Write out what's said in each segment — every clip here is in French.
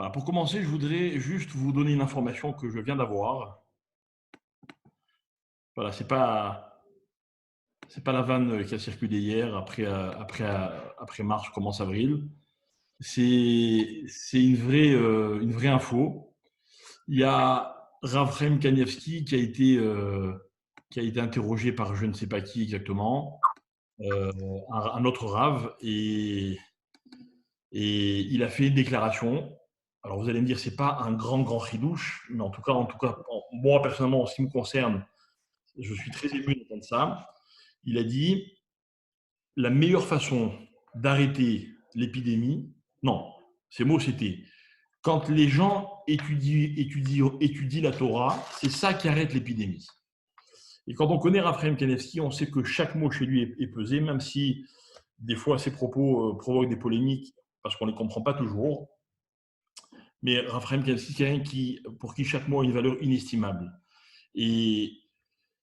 Voilà, pour commencer, je voudrais juste vous donner une information que je viens d'avoir. Voilà, c'est pas la vanne qui a circulé hier après mars, commence avril. C'est une vraie info. Il y a Ravchem Kanievski qui a été interrogé par je ne sais pas qui exactement, euh, un autre Rav, et il a fait une déclaration. Alors vous allez me dire, c'est pas un grand chidouche, mais en tout cas, moi personnellement, en ce qui me concerne, je suis très ému d'entendre ça. Il a dit la meilleure façon d'arrêter l'épidémie, non, ces mots c'était quand les gens étudient la Torah, c'est ça qui arrête l'épidémie. Et quand on connaît Raphaël Kanevski, on sait que chaque mot chez lui est pesé, même si des fois ses propos provoquent des polémiques parce qu'on ne les comprend pas toujours. Mais Raphaël Kanevski, c'est quelqu'un pour qui chaque mot a une valeur inestimable. Et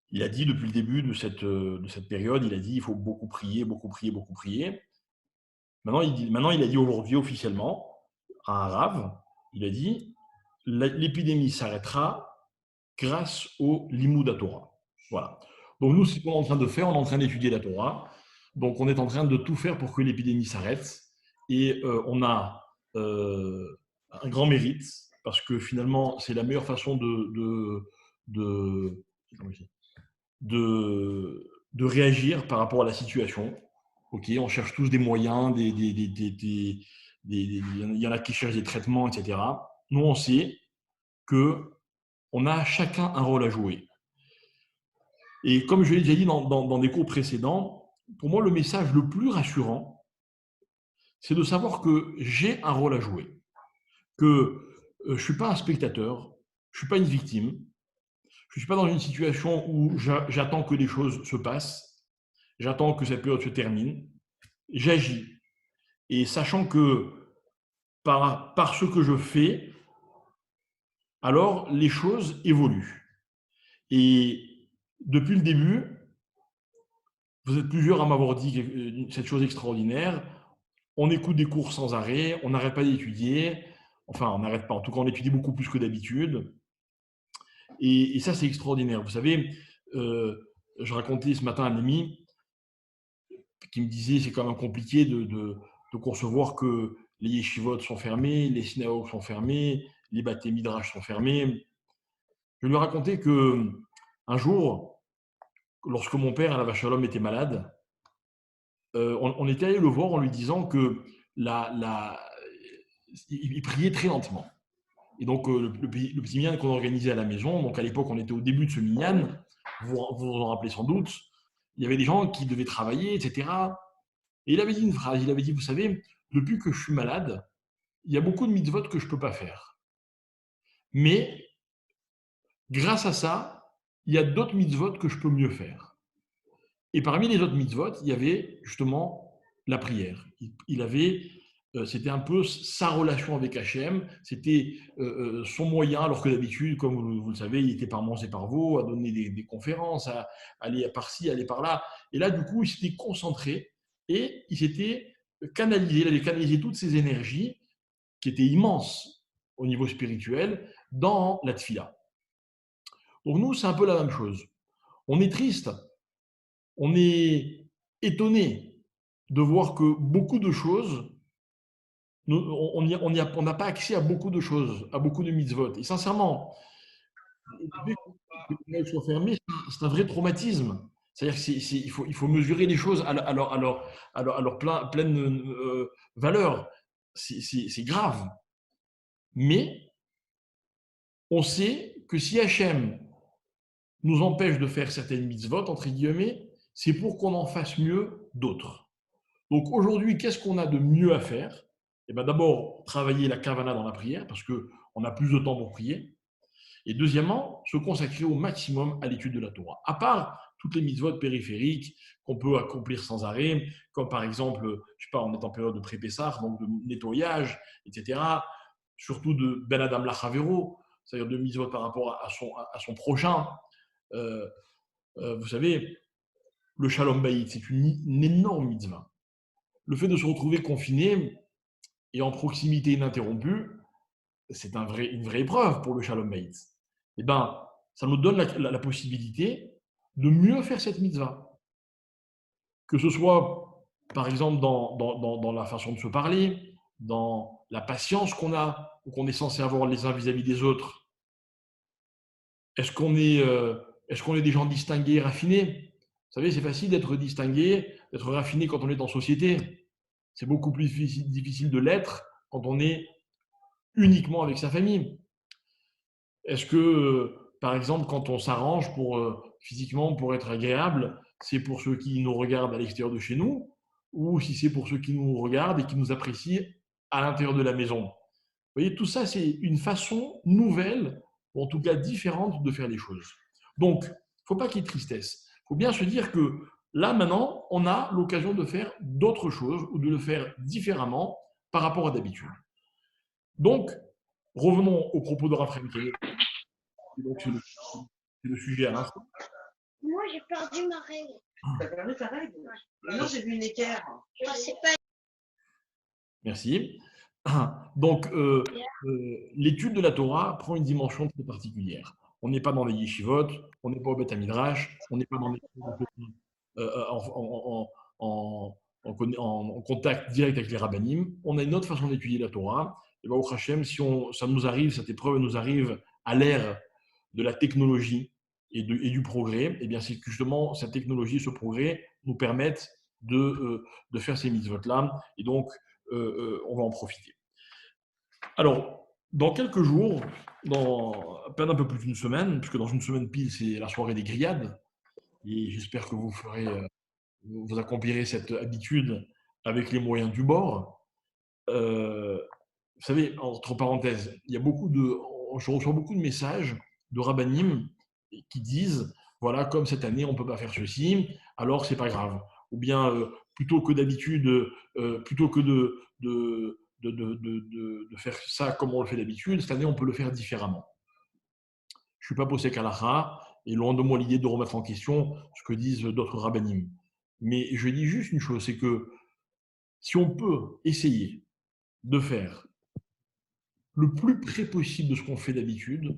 il a dit depuis le début de cette période, il a dit il faut beaucoup prier, beaucoup prier, beaucoup prier. Maintenant, il a dit aujourd'hui officiellement à un rave, il a dit l'épidémie s'arrêtera grâce au Limoud à Torah. Voilà. Donc nous, c'est ce qu'on est en train de faire, on est en train d'étudier la Torah. Donc on est en train de tout faire pour que l'épidémie s'arrête. Et on a un grand mérite, parce que finalement, c'est la meilleure façon de, de réagir par rapport à la situation. Ok, on cherche tous des moyens, il y en a qui cherchent des traitements, etc. Nous, on sait que on a chacun un rôle à jouer. Et comme je l'ai déjà dit dans des cours précédents, pour moi, le message le plus rassurant, c'est de savoir que j'ai un rôle à jouer, que je ne suis pas un spectateur, je ne suis pas une victime, je ne suis pas dans une situation où j'attends que les choses se passent, j'attends que cette période se termine, j'agis. Et sachant que par ce que je fais, alors les choses évoluent. Et depuis le début, vous êtes plusieurs à m'avoir dit cette chose extraordinaire. On écoute des cours sans arrêt, on n'arrête pas d'étudier. Enfin, on n'arrête pas. En tout cas, on étudie beaucoup plus que d'habitude. Et ça, c'est extraordinaire. Vous savez, je racontais ce matin à un ami qui me disait c'est quand même compliqué de concevoir que les yeshivot sont fermés, les synagogues sont fermés, les batés midrash sont fermés. Je lui ai raconté que un jour, lorsque mon père, à la Shalom, était malade, on était allé le voir en lui disant que il priait très lentement. Et donc, le petit minyan qu'on organisait à la maison, donc à l'époque, on était au début de ce minyan, vous en rappelez sans doute, il y avait des gens qui devaient travailler, etc. Et il avait dit une phrase, il avait dit, vous savez, depuis que je suis malade, il y a beaucoup de mitzvot que je ne peux pas faire. Mais grâce à ça, il y a d'autres mitzvot que je peux mieux faire. Et parmi les autres mitzvot, il y avait justement la prière. C'était un peu sa relation avec Hachem, c'était son moyen, alors que d'habitude, comme vous le savez, il était par Mons et par Vaux, à donner des conférences, à aller par-ci, aller par-là. Et là, du coup, il s'était concentré et il s'était canalisé, il avait canalisé toutes ses énergies, qui étaient immenses au niveau spirituel, dans la tfila. Donc nous, c'est un peu la même chose. On est triste, on est étonné de voir que beaucoup de choses, on n'a pas accès à beaucoup de choses, à beaucoup de mitzvot. Et sincèrement, le fait que les écoles soient fermées, c'est un vrai traumatisme. C'est-à-dire qu'il faut mesurer les choses à leur pleine valeur. C'est grave. Mais on sait que si Hachem nous empêche de faire certaines mitzvot, entre guillemets, c'est pour qu'on en fasse mieux d'autres. Donc aujourd'hui, qu'est-ce qu'on a de mieux à faire? Eh bien, d'abord, travailler la kavana dans la prière, parce qu'on a plus de temps pour prier. Et deuxièmement, se consacrer au maximum à l'étude de la Torah. À part toutes les mitzvot périphériques qu'on peut accomplir sans arrêt, comme par exemple, je sais pas, on est en période de pré-Pessah, donc de nettoyage, etc. Surtout de Ben Adam Lachavero, c'est-à-dire de mitzvot par rapport à son prochain. Euh, vous savez, le Shalom Bayit, c'est une énorme mitzvah. Le fait de se retrouver confiné et en proximité ininterrompue, c'est une vraie épreuve pour le Shalom Bayit. Eh ben, ça nous donne la possibilité de mieux faire cette mitzvah. Que ce soit, par exemple, dans la façon de se parler, dans la patience qu'on a, ou qu'on est censé avoir les uns vis-à-vis des autres. Est-ce qu'on est des gens distingués, raffinés? Vous savez, c'est facile d'être distingué, d'être raffiné quand on est en société. C'est beaucoup plus difficile de l'être quand on est uniquement avec sa famille. Est-ce que, par exemple, quand on s'arrange physiquement pour être agréable, c'est pour ceux qui nous regardent à l'extérieur de chez nous, ou si c'est pour ceux qui nous regardent et qui nous apprécient à l'intérieur de la maison? Vous voyez, tout ça, c'est une façon nouvelle, ou en tout cas différente de faire les choses. Donc, il ne faut pas qu'il y ait de tristesse. Il faut bien se dire que là, maintenant, on a l'occasion de faire d'autres choses ou de le faire différemment par rapport à d'habitude. Donc, revenons au propos de Raphaël. Donc, c'est le sujet à l'instant. Moi, j'ai perdu ma règle. T'as perdu ta règle? Non, j'ai vu une équerre. Je sais pas. Merci. Donc, l'étude de la Torah prend une dimension très particulière. On n'est pas dans les yeshivot, on n'est pas au Beth Midrash, on n'est pas dans les en contact direct avec les rabbinim. On a une autre façon d'étudier la Torah. Et au Hachem, si ça nous arrive, cette épreuve nous arrive à l'ère de la technologie et du progrès, et bien c'est que justement cette technologie et ce progrès nous permettent de faire ces mitzvot-là. Et donc, on va en profiter. Alors, dans quelques jours, dans à peine un peu plus d'une semaine, puisque dans une semaine pile, c'est la soirée des grillades, et j'espère que vous accomplirez cette habitude avec les moyens du bord. Vous savez, entre parenthèses, je reçois beaucoup de messages de rabbinim qui disent, voilà, comme cette année, on ne peut pas faire ceci, alors c'est pas grave. Ou bien, plutôt que d'habitude, plutôt que de faire ça comme on le fait d'habitude, cette année, on peut le faire différemment. Je ne suis pas posé qu'Alaha, et loin de moi l'idée de remettre en question ce que disent d'autres rabbinim. Mais je dis juste une chose, c'est que si on peut essayer de faire le plus près possible de ce qu'on fait d'habitude,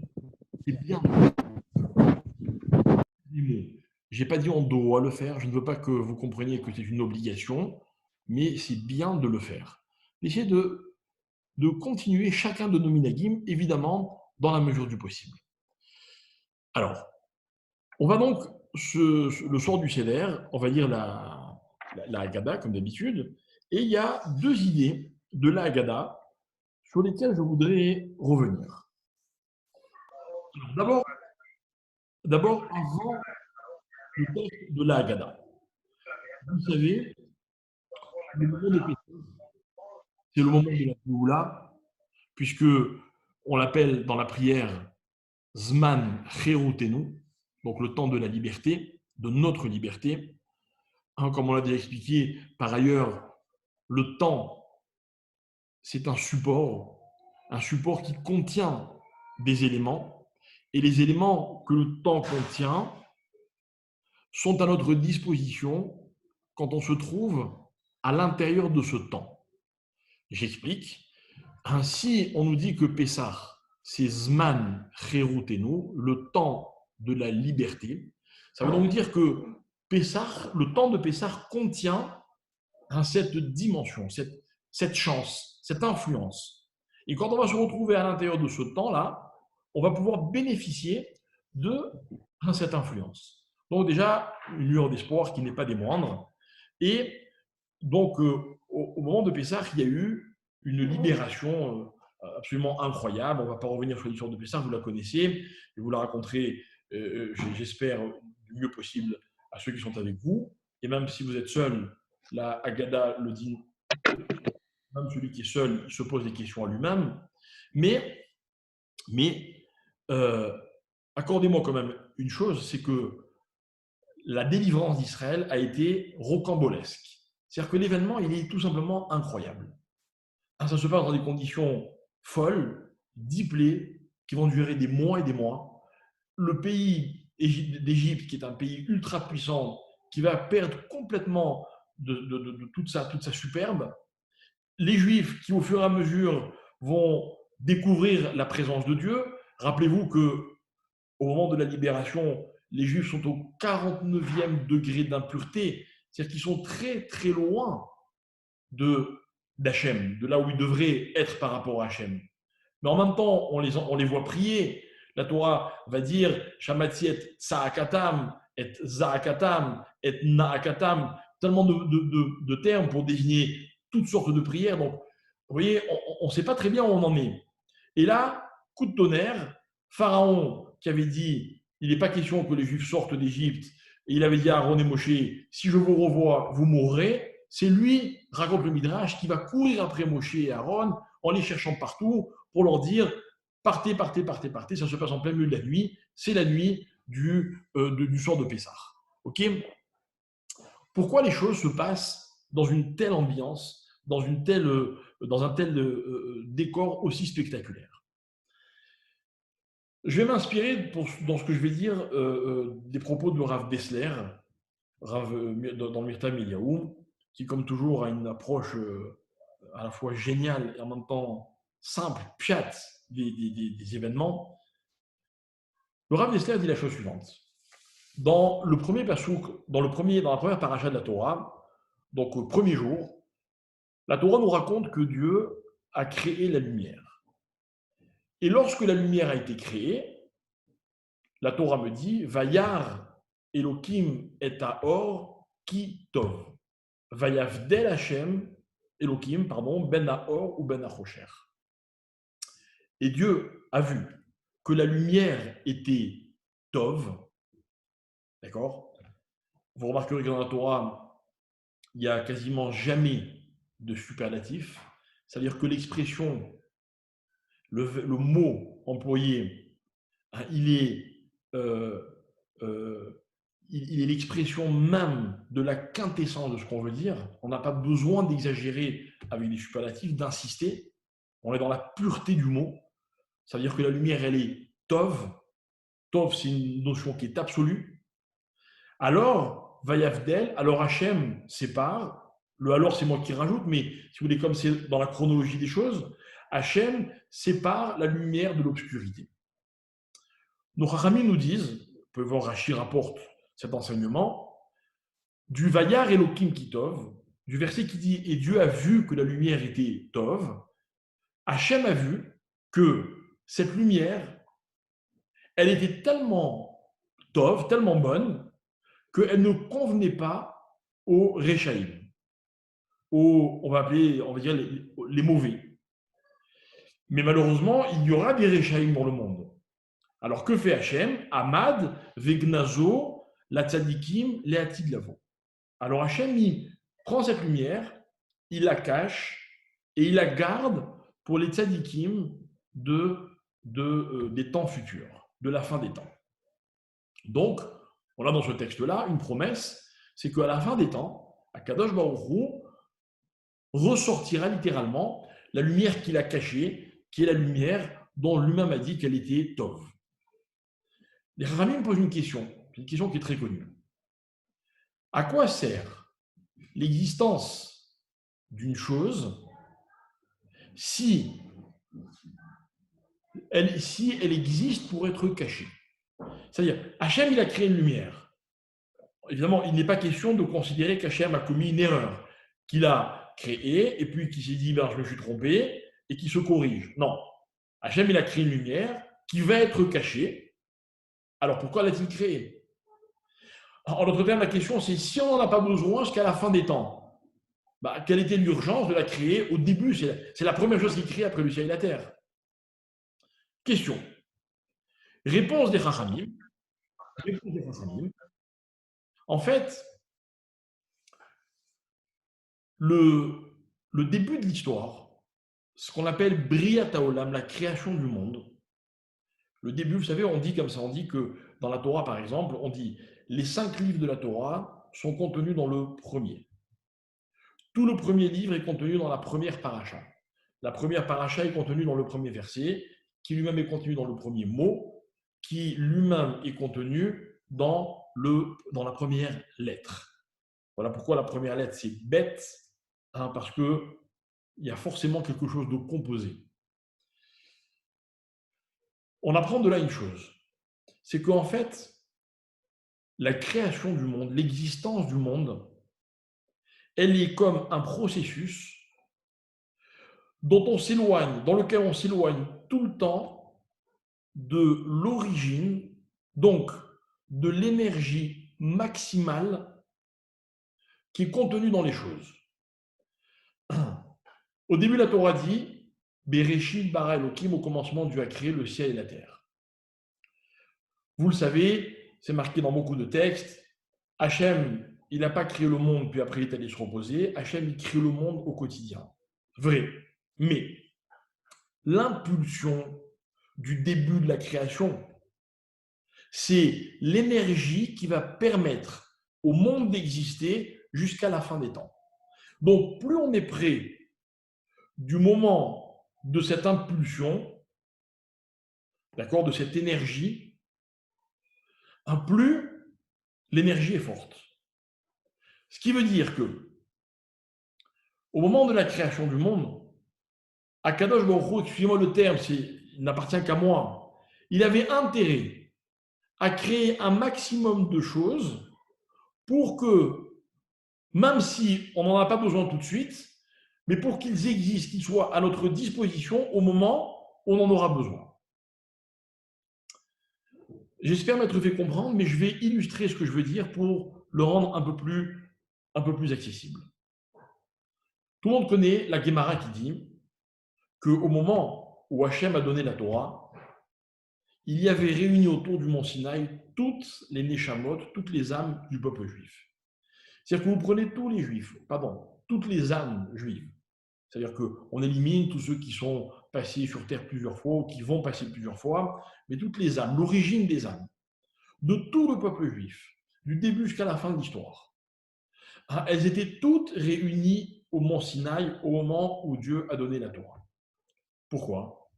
c'est bien. Je n'ai pas dit on doit le faire, je ne veux pas que vous compreniez que c'est une obligation, mais c'est bien de le faire. Essayez de continuer chacun de nos minagim, évidemment, dans la mesure du possible. Alors, on va donc, le soir du Seder, on va lire la Haggadah, comme d'habitude, et il y a deux idées de la Haggadah sur lesquelles je voudrais revenir. Alors, d'abord, avant le texte de la Haggadah. Vous savez, le moment de Pessah, c'est le moment de la Géoula, puisque on l'appelle dans la prière Zman Cherutenu, donc le temps de la liberté, de notre liberté. Comme on l'a déjà expliqué, par ailleurs, le temps, c'est un support qui contient des éléments, et les éléments que le temps contient sont à notre disposition quand on se trouve à l'intérieur de ce temps. J'explique. Ainsi, on nous dit que Pessah, c'est Zman Cherutenu, le temps de la liberté. Ça veut donc dire que Pessah, le temps de Pessah contient cette dimension, cette chance, cette influence. Et quand on va se retrouver à l'intérieur de ce temps-là, on va pouvoir bénéficier de cette influence. Donc déjà, une lueur d'espoir qui n'est pas des moindres. Et donc, au moment de Pessah, il y a eu une libération absolument incroyable. On ne va pas revenir sur l'histoire de Pessah, vous la connaissez, et vous la raconterez, j'espère, du mieux possible à ceux qui sont avec vous. Et même si vous êtes seul, la Haggadah le dit, même celui qui est seul, il se pose des questions à lui-même. Mais accordez-moi quand même une chose, c'est que la délivrance d'Israël a été rocambolesque. C'est-à-dire que l'événement, il est tout simplement incroyable. Ça se passe dans des conditions folles, diplées, qui vont durer des mois et des mois. Le pays d'Égypte, qui est un pays ultra puissant, qui va perdre complètement de toute sa superbe. Les Juifs qui, au fur et à mesure, vont découvrir la présence de Dieu. Rappelez-vous que au moment de la libération, les Juifs sont au 49e degré d'impureté, c'est-à-dire qu'ils sont très très loin d'Hachem, de là où ils devraient être par rapport à Hachem. Mais en même temps, on les voit prier. La Torah va dire Shamatzi et Tsa'akatam, et Za'akatam, et Na'akatam, tellement de termes pour désigner toutes sortes de prières. Donc, vous voyez, on ne sait pas très bien où on en est. Et là, coup de tonnerre, Pharaon qui avait dit il n'est pas question que les Juifs sortent d'Égypte, et il avait dit à Aaron et Moshe si je vous revois, vous mourrez. C'est lui, raconte le Midrash, qui va courir après Moshe et Aaron en les cherchant partout pour leur dire partez, partez, partez, partez. Ça se passe en plein milieu de la nuit. C'est la nuit du soir de Pessah. Ok ? Pourquoi les choses se passent dans une telle ambiance, dans un tel décor aussi spectaculaire? Je vais m'inspirer dans ce que je vais dire des propos de Rav Dessler, dans le Mirtam Eliyahu, qui comme toujours a une approche à la fois géniale et en même temps simple, piat des événements. Le Rav Dessler dit la chose suivante. Dans le premier pasouk, dans la première paracha de la Torah, donc au premier jour, la Torah nous raconte que Dieu a créé la lumière. Et lorsque la lumière a été créée, la Torah me dit Vayar Elohim et Haor ki tov. Vayavdel Hashem Elohim, ben Haor ou ben Hachocher. Et Dieu a vu que la lumière était tov. D'accord ? Vous remarquerez que dans la Torah, il n'y a quasiment jamais de superlatif. C'est-à-dire que l'expression, le mot employé, il est l'expression même de la quintessence de ce qu'on veut dire. On n'a pas besoin d'exagérer avec des superlatifs, d'insister. On est dans la pureté du mot. Ça veut dire que la lumière, elle est tov. Tov, c'est une notion qui est absolue. Alors, Vayavdel, alors Hachem sépare. Le alors, c'est moi qui rajoute, mais si vous voulez, comme c'est dans la chronologie des choses, Hachem sépare la lumière de l'obscurité. Nos Chachamim nous disent, vous pouvez voir, Rashi rapporte cet enseignement, du Vayar Elohim ki tov, du verset qui dit « Et Dieu a vu que la lumière était tov », Hachem a vu que cette lumière, elle était tellement tov, tellement bonne, qu'elle ne convenait pas aux Rechaïm, on va dire les mauvais. Mais malheureusement, il y aura des Rechaïm dans le monde. Alors que fait Hachem? Amad, Vegnazo, la tzadikim, les atid lavo. Alors Hachem, il prend cette lumière, il la cache et il la garde pour les tzadikim des temps futurs, de la fin des temps. Donc, on a dans ce texte-là une promesse, c'est qu'à la fin des temps, Akadosh Baruch Hu ressortira littéralement la lumière qu'il a cachée, qui est la lumière dont lui-même a dit qu'elle était Tov. Les Chachamim posent une question qui est très connue. À quoi sert l'existence d'une chose si elle existe pour être cachée? C'est-à-dire, Hachem, il a créé une lumière. Évidemment, il n'est pas question de considérer qu'Hachem a commis une erreur, qu'il a créée et puis qu'il s'est dit je me suis trompé et qu'il se corrige. Non. Hachem, il a créé une lumière qui va être cachée. Alors pourquoi l'a-t-il créée? En d'autres termes, la question, c'est si on n'en a pas besoin jusqu'à la fin des temps, quelle était l'urgence de la créer au début? C'est la première chose qu'il crée après le ciel et la terre. Question. Réponse des Chachamim. En fait, le début de l'histoire, ce qu'on appelle Briat Haolam, la création du monde, le début, vous savez, on dit comme ça, on dit que dans la Torah, par exemple, on dit les 5 livres de la Torah sont contenus dans le premier. Tout le premier livre est contenu dans la première paracha. La première paracha est contenue dans le premier verset, qui lui-même est contenu dans le premier mot, qui lui-même est contenu dans la première lettre. Voilà pourquoi la première lettre, c'est bête, parce qu'il y a forcément quelque chose de composé. On apprend de là une chose, c'est qu'en fait, la création du monde, l'existence du monde, elle est comme un processus dont on s'éloigne, dans lequel on s'éloigne tout le temps de l'origine, donc de l'énergie maximale qui est contenue dans les choses. Au début, la Torah dit Bereshit bara Elohim, au commencement, Dieu a créé le ciel et la terre. Vous le savez, c'est marqué dans beaucoup de textes. Hachem, il n'a pas créé le monde, puis après il est allé se reposer. Hachem, il crée le monde au quotidien. Vrai. Mais l'impulsion du début de la création, c'est l'énergie qui va permettre au monde d'exister jusqu'à la fin des temps. Donc, plus on est près du moment de cette impulsion, d'accord, de cette énergie, plus l'énergie est forte. Ce qui veut dire que, au moment de la création du monde, Akadosh Baruch Hu, excusez-moi le terme, il n'appartient qu'à moi, il avait intérêt à créer un maximum de choses pour que, même si on n'en a pas besoin tout de suite, mais pour qu'ils existent, qu'ils soient à notre disposition au moment où on en aura besoin. J'espère m'être fait comprendre, mais je vais illustrer ce que je veux dire pour le rendre un peu plus accessible. Tout le monde connaît la Guémara qui dit qu'au moment où Hachem a donné la Torah, il y avait réuni autour du mont Sinaï toutes les Neshamot, toutes les âmes du peuple juif. C'est-à-dire que vous prenez tous les juifs, toutes les âmes juives. C'est-à-dire qu'on élimine tous ceux qui sont passés sur terre plusieurs fois ou qui vont passer plusieurs fois, mais toutes les âmes, l'origine des âmes, de tout le peuple juif, du début jusqu'à la fin de l'histoire. Elles étaient toutes réunies au mont Sinaï au moment où Dieu a donné la Torah. Pourquoi?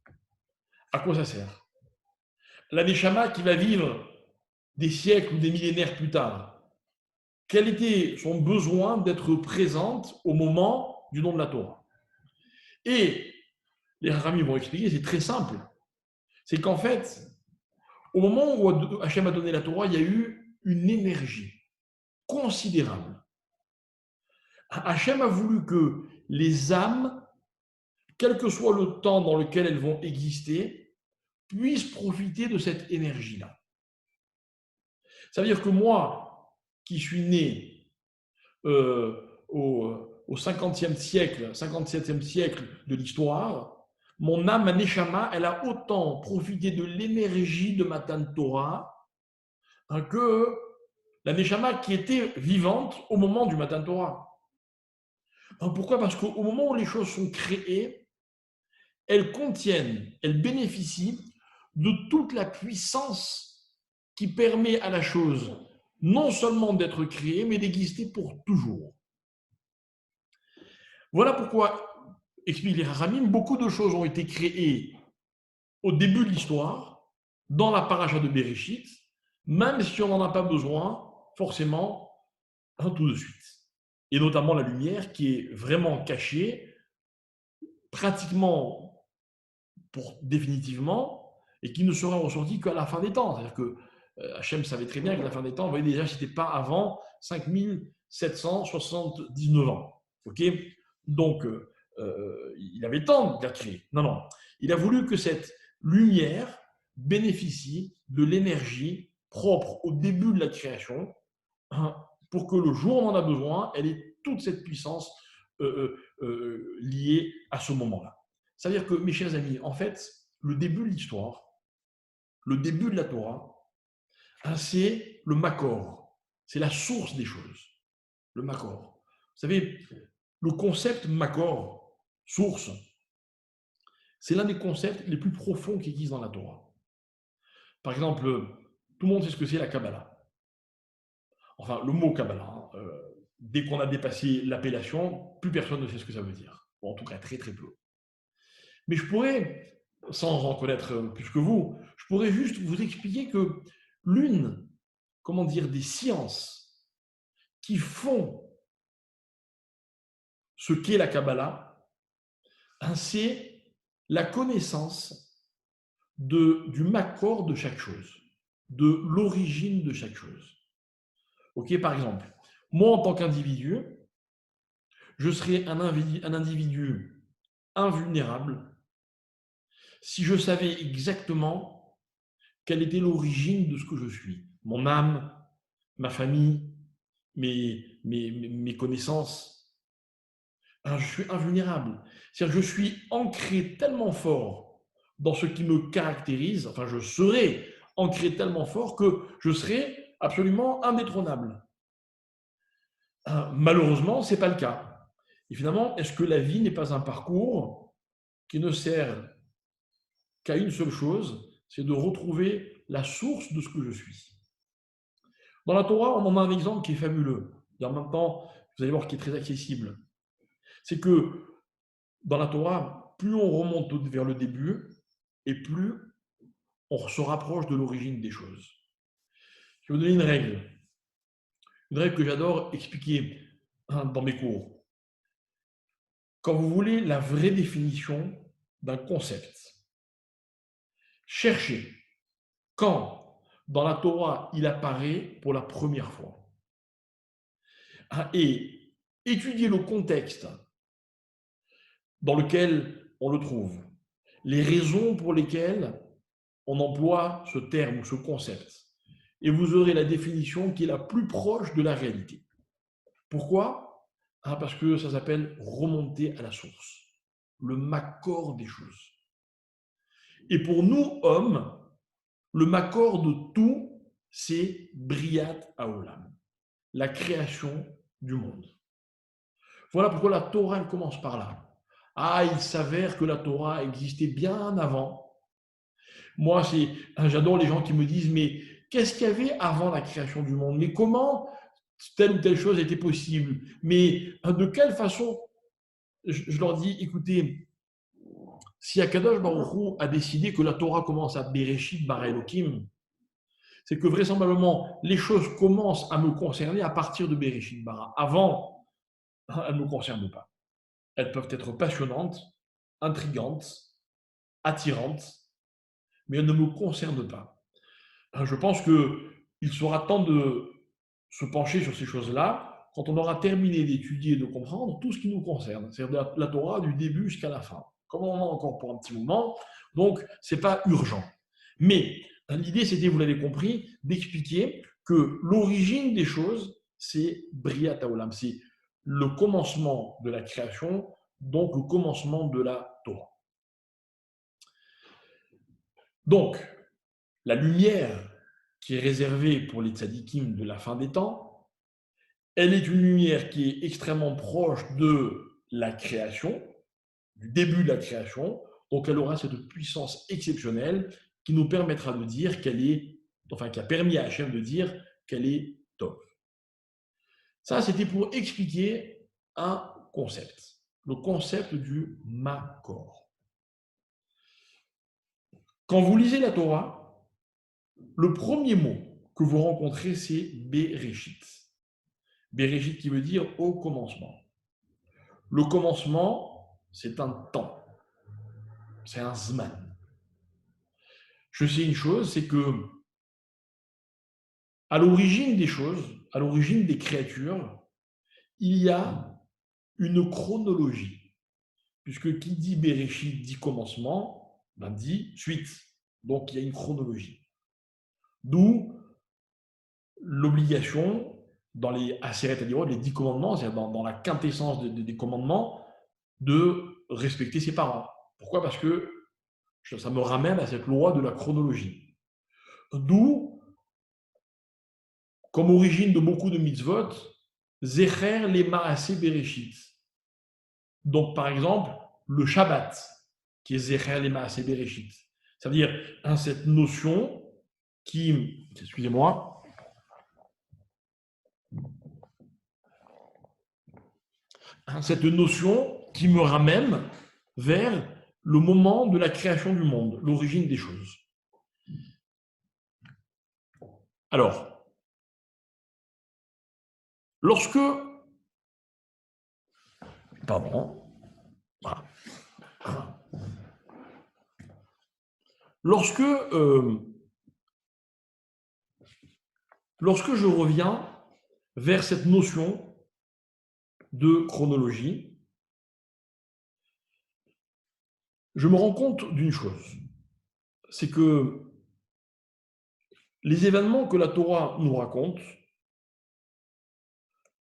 À quoi ça sert? La Neshama qui va vivre des siècles ou des millénaires plus tard, quel était son besoin d'être présente au moment du don de la Torah? Et les Rami vont expliquer, c'est très simple. C'est qu'en fait, au moment où Hachem a donné la Torah, il y a eu une énergie considérable. Hachem a voulu que les âmes, quel que soit le temps dans lequel elles vont exister, puissent profiter de cette énergie-là. Ça veut dire que moi, qui suis né au 50e siècle, 57e siècle de l'histoire, mon âme, ma Neshama, elle a autant profité de l'énergie de Matan Torah que la Neshama qui était vivante au moment du Matan Torah. Pourquoi? Parce qu'au moment où les choses sont créées, elles contiennent, elles bénéficient de toute la puissance qui permet à la chose non seulement d'être créée, mais d'exister pour toujours. Voilà pourquoi, explique les Rachamim, beaucoup de choses ont été créées au début de l'histoire, dans la paracha de Bereshit, même si on n'en a pas besoin, forcément, tout de suite. Et notamment la lumière qui est vraiment cachée, pratiquement définitivement, et qui ne sera ressortie qu'à la fin des temps. C'est-à-dire que Hachem savait très bien qu'à la fin des temps, vous voyez déjà, ce n'était pas avant 5779 ans. Okay, donc, il avait le temps de la créer. Non. Il a voulu que cette lumière bénéficie de l'énergie propre au début de la création, pour que le jour où on en a besoin, elle ait toute cette puissance liée à ce moment-là. C'est-à-dire que, mes chers amis, en fait, le début de l'histoire, le début de la Torah, c'est le Makor, c'est la source des choses, le Makor. Vous savez, le concept Makor, source, c'est l'un des concepts les plus profonds qui existent dans la Torah. Par exemple, tout le monde sait ce que c'est la Kabbalah. Enfin, le mot Kabbalah, dès qu'on a dépassé l'appellation, plus personne ne sait ce que ça veut dire. Bon, en tout cas, très très peu. Mais je pourrais, sans en connaître plus que vous, je pourrais juste vous expliquer que l'une, des sciences qui font ce qu'est la Kabbalah, c'est la connaissance du macor de chaque chose, de l'origine de chaque chose. Ok, par exemple, moi en tant qu'individu, je serais un individu invulnérable si je savais exactement quelle était l'origine de ce que je suis. Mon âme, ma famille, mes connaissances. Alors, je suis invulnérable. C'est-à-dire que je suis ancré tellement fort dans ce qui me caractérise, enfin je serai ancré tellement fort que je serai absolument indétrônable. Malheureusement, ce n'est pas le cas. Et finalement, est-ce que la vie n'est pas un parcours qui ne sert qu'à une seule chose, c'est de retrouver la source de ce que je suis. Dans la Torah, on en a un exemple qui est fabuleux. Et en même temps, vous allez voir qui est très accessible. C'est que dans la Torah, plus on remonte vers le début, et plus on se rapproche de l'origine des choses. Je vais vous donner une règle que j'adore expliquer dans mes cours. Quand vous voulez la vraie définition d'un concept, cherchez quand dans la Torah il apparaît pour la première fois. Et étudiez le contexte dans lequel on le trouve, les raisons pour lesquelles on emploie ce terme ou ce concept. Et vous aurez la définition qui est la plus proche de la réalité. Pourquoi ? Parce que ça s'appelle remonter à la source, le macor des choses. Et pour nous, hommes, le macor de tout, c'est Briat Haolam, la création du monde. Voilà pourquoi la Torah elle commence par là. Il s'avère que la Torah existait bien avant. Moi, j'adore les gens qui me disent, mais qu'est-ce qu'il y avait avant la création du monde? Mais comment telle ou telle chose était possible? Mais de quelle façon? Je leur dis, écoutez, si Akadosh Baruch Hu a décidé que la Torah commence à Bereshit bara Elohim, c'est que vraisemblablement, les choses commencent à me concerner à partir de Bereshit bara. Avant, elles ne me concernent pas. Elles peuvent être passionnantes, intrigantes, attirantes, mais elles ne me concernent pas. Je pense qu'il sera temps de se pencher sur ces choses-là quand on aura terminé d'étudier et de comprendre tout ce qui nous concerne, c'est-à-dire la Torah du début jusqu'à la fin. Comme on en a encore pour un petit moment, donc ce n'est pas urgent. Mais l'idée, c'était, vous l'avez compris, d'expliquer que l'origine des choses, c'est Briat Haolam, c'est le commencement de la création, donc le commencement de la Torah. Donc, la lumière qui est réservée pour les tzadikim de la fin des temps, elle est une lumière qui est extrêmement proche de la création, du début de la création, donc elle aura cette puissance exceptionnelle qui nous permettra de dire qu'elle est, enfin qui a permis à Hachem de dire qu'elle est top. Ça, c'était pour expliquer un concept, le concept du Makor. Quand vous lisez la Torah, le premier mot que vous rencontrez, c'est Bereshit. Bereshit qui veut dire au commencement. Le commencement, c'est un temps, c'est un zman. Je sais une chose, c'est que à l'origine des choses, à l'origine des créatures, il y a une chronologie. Puisque qui dit Bereshit dit commencement, dit suite. Donc il y a une chronologie. D'où l'obligation dans les Aseret Adirot, les 10 commandements, c'est-à-dire dans la quintessence des commandements, de respecter ses parents. Pourquoi ? Parce que ça me ramène à cette loi de la chronologie. D'où, comme origine de beaucoup de mitzvot, Zecher les Maaseh Bereshit. Donc, par exemple, le Shabbat, qui est Zecher les Maaseh Bereshit. Ça veut dire cette notion qui, excusez-moi, cette notion qui me ramène vers le moment de la création du monde, l'origine des choses. Alors, lorsque, pardon, voilà. lorsque je reviens vers cette notion de chronologie, je me rends compte d'une chose, c'est que les événements que la Torah nous raconte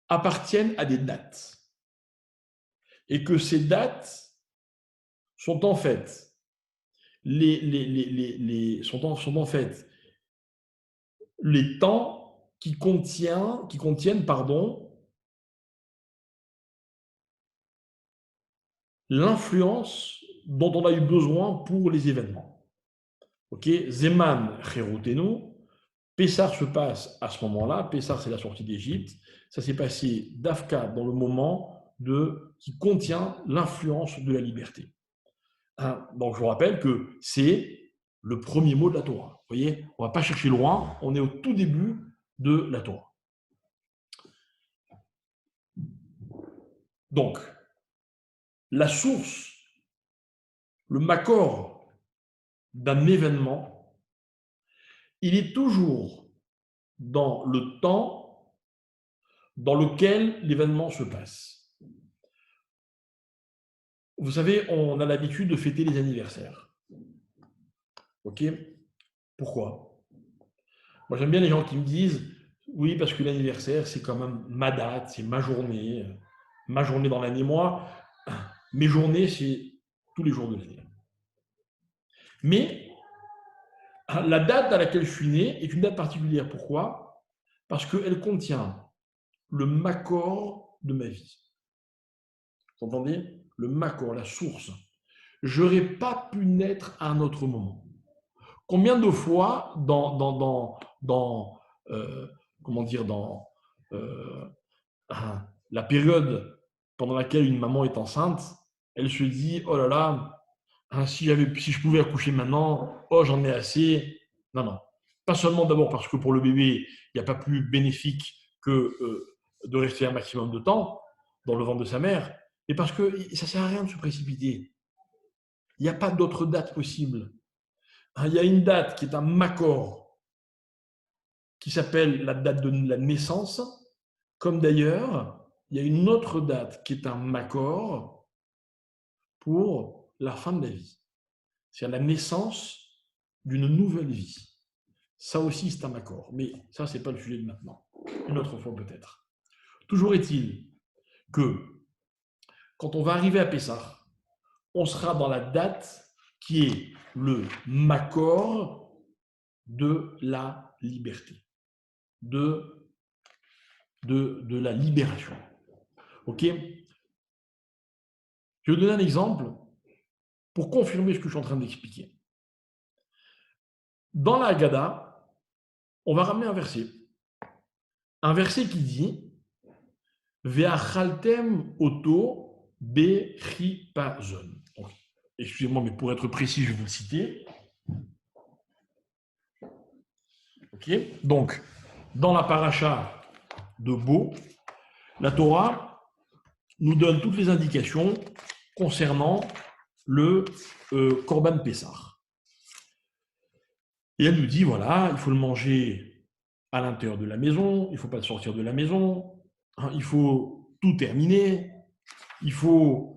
appartiennent à des dates. Et que ces dates sont en fait les temps qui contiennent l'influence dont on a eu besoin pour les événements. Ok, Zeman Cherutenu, Pessah se passe à ce moment-là. Pessah, c'est la sortie d'Égypte. Ça s'est passé d'Afka dans le moment qui contient l'influence de la liberté. Donc, je vous rappelle que c'est le premier mot de la Torah. Vous voyez, on ne va pas chercher loin, on est au tout début de la Torah. Donc, la source, le makor d'un événement, il est toujours dans le temps dans lequel l'événement se passe. Vous savez, on a l'habitude de fêter les anniversaires. Ok? Pourquoi? Moi, j'aime bien les gens qui me disent oui, parce que l'anniversaire, c'est quand même ma date, c'est ma journée dans l'année. Moi, mes journées, c'est tous les jours de l'année. Mais la date à laquelle je suis né est une date particulière. Pourquoi? Parce qu'elle contient le makor de ma vie. Vous entendez? Le makor, la source. Je n'aurais pas pu naître à un autre moment. Combien de fois dans la période pendant laquelle une maman est enceinte, elle se dit oh là là, si je pouvais accoucher maintenant, oh j'en ai assez. Non. Pas seulement d'abord parce que pour le bébé, il n'y a pas plus bénéfique que de rester un maximum de temps dans le ventre de sa mère, mais parce que ça ne sert à rien de se précipiter. Il n'y a pas d'autre date possible. Il y a une date qui est un makor, qui s'appelle la date de la naissance, comme d'ailleurs, il y a une autre date qui est un makor pour la fin de la vie. C'est la naissance d'une nouvelle vie. Ça aussi, c'est un makor. Mais ça, ce n'est pas le sujet de maintenant. Une autre fois peut-être. Toujours est-il que quand on va arriver à Pessah, on sera dans la date qui est le makor de la liberté, de la libération. Ok? Je vais vous donner un exemple pour confirmer ce que je suis en train d'expliquer. Dans la Haggadah, on va ramener un verset. Un verset qui dit Ve'achaltem oto bechipazon. Excusez-moi, mais pour être précis, je vais vous le citer. Ok? Donc, dans la paracha de Bo, la Torah nous donne toutes les indications concernant le Korban Pessah. Et elle nous dit, voilà, il faut le manger à l'intérieur de la maison, il ne faut pas le sortir de la maison, il faut tout terminer, il faut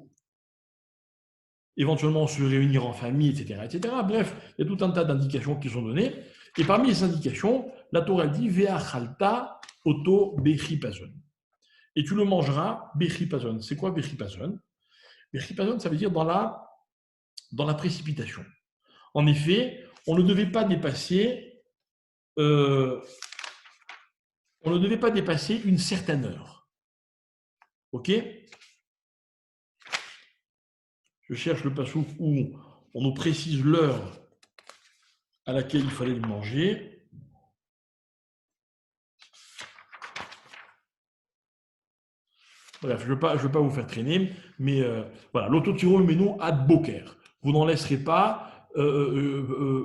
éventuellement se réunir en famille, etc., etc. Bref, il y a tout un tas d'indications qui sont données. Et parmi les indications, la Torah dit Ve'achalta oto bechipazon. Et tu le mangeras bechipazon. C'est quoi bechipazon? Bechipazon, ça veut dire dans la précipitation. En effet, on ne devait pas dépasser une certaine heure. Ok? Je cherche le passouk où on nous précise l'heure à laquelle il fallait le manger. Bref, je ne veux pas vous faire traîner, mais voilà, l'autotirol menu ad boker. Vous n'en laisserez pas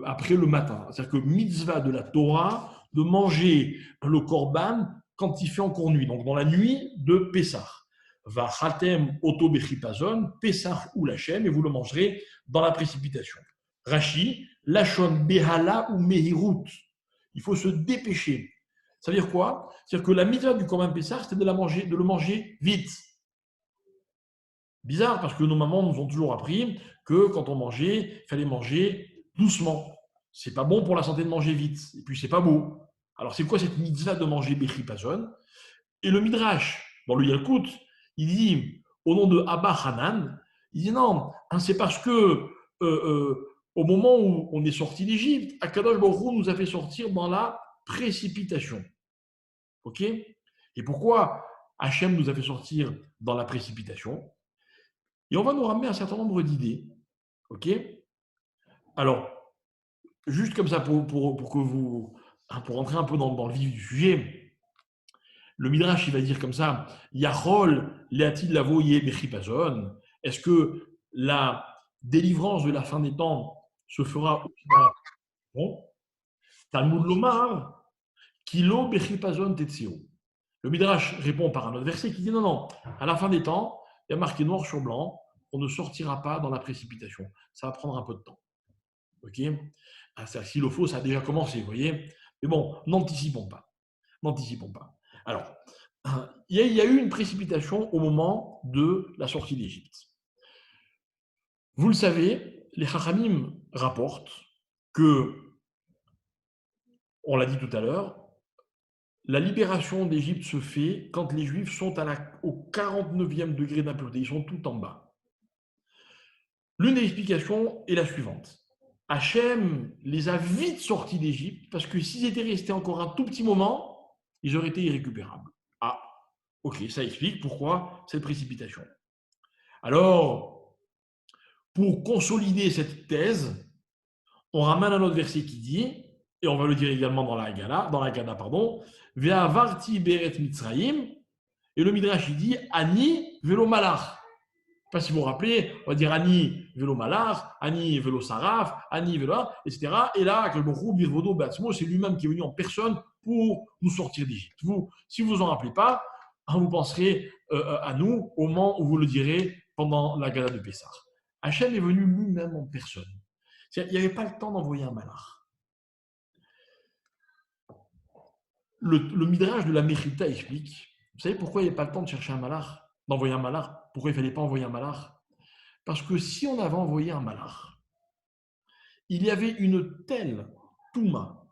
après le matin. C'est-à-dire que mitzvah de la Torah, de manger le korban quand il fait encore nuit, donc dans la nuit de Pessah. Va chatem oto bechipazon, Pessah ou l'Hachem, et vous le mangerez dans la précipitation. Rashi, Lachon behala ou mehirut. Il faut se dépêcher. Ça veut dire quoi? C'est-à-dire que la mitzvah du Korban Pessah, c'était de le manger vite. Bizarre, parce que nos mamans nous ont toujours appris que quand on mangeait, il fallait manger doucement. C'est pas bon pour la santé de manger vite. Et puis, c'est pas beau. Alors, c'est quoi cette mitzvah de manger bechipazon? Et le Midrash, dans le Yalkut, il dit, au nom de Abba Hanan, il dit non, hein, c'est parce que au moment où on est sorti d'Égypte, Akadosh Baruch Hu nous a fait sortir dans la précipitation. Ok? Et pourquoi Hachem nous a fait sortir dans la précipitation? Et on va nous ramener un certain nombre d'idées. Ok? Alors, juste comme ça, pour que vous, pour rentrer un peu dans le vif du sujet, le Midrash, il va dire comme ça, Yachol, Leatil Lavoye Bechipazon. Est-ce que la délivrance de la fin des temps se fera bon? Talmud Lomar, Kilo Bechipazon Tetsio. Le Midrash répond par un autre verset qui dit non, non, à la fin des temps, il y a marqué noir sur blanc, on ne sortira pas dans la précipitation. Ça va prendre un peu de temps. Ok? S'il le faut, ça a déjà commencé, vous voyez? Mais bon, n'anticipons pas. N'anticipons pas. Alors, il y a eu une précipitation au moment de la sortie d'Égypte. Vous le savez, les Chachamim rapportent que, on l'a dit tout à l'heure, la libération d'Égypte se fait quand les Juifs sont au 49e degré d'impureté, ils sont tout en bas. L'une des explications est la suivante. Hachem les a vite sortis d'Égypte parce que s'ils étaient restés encore un tout petit moment, ils auraient été irrécupérables. Ah, ok, ça explique pourquoi cette précipitation. Alors, pour consolider cette thèse, on ramène un autre verset qui dit, et on va le dire également dans la Haggadah, pardon, Ve'avarti beret Mitzrayim, et le Midrash il dit Ani velo malach. Je ne sais pas si vous vous rappelez, on va dire Ani velo malach, Ani velo saraf, Ani velo, etc. Et là, c'est lui-même qui est venu en personne pour nous sortir d'Égypte. Vous, si vous en rappelez pas, vous penserez à nous au moment où vous le direz pendant la Gala de Pessah. Hachem est venu lui-même en personne. Il n'y avait pas le temps d'envoyer un malach. Le Midrash de la Mechita explique, vous savez pourquoi il n'y avait pas le temps de chercher un malach, d'envoyer un malach? Pourquoi il ne fallait pas envoyer un malach? Parce que si on avait envoyé un malach, il y avait une telle touma,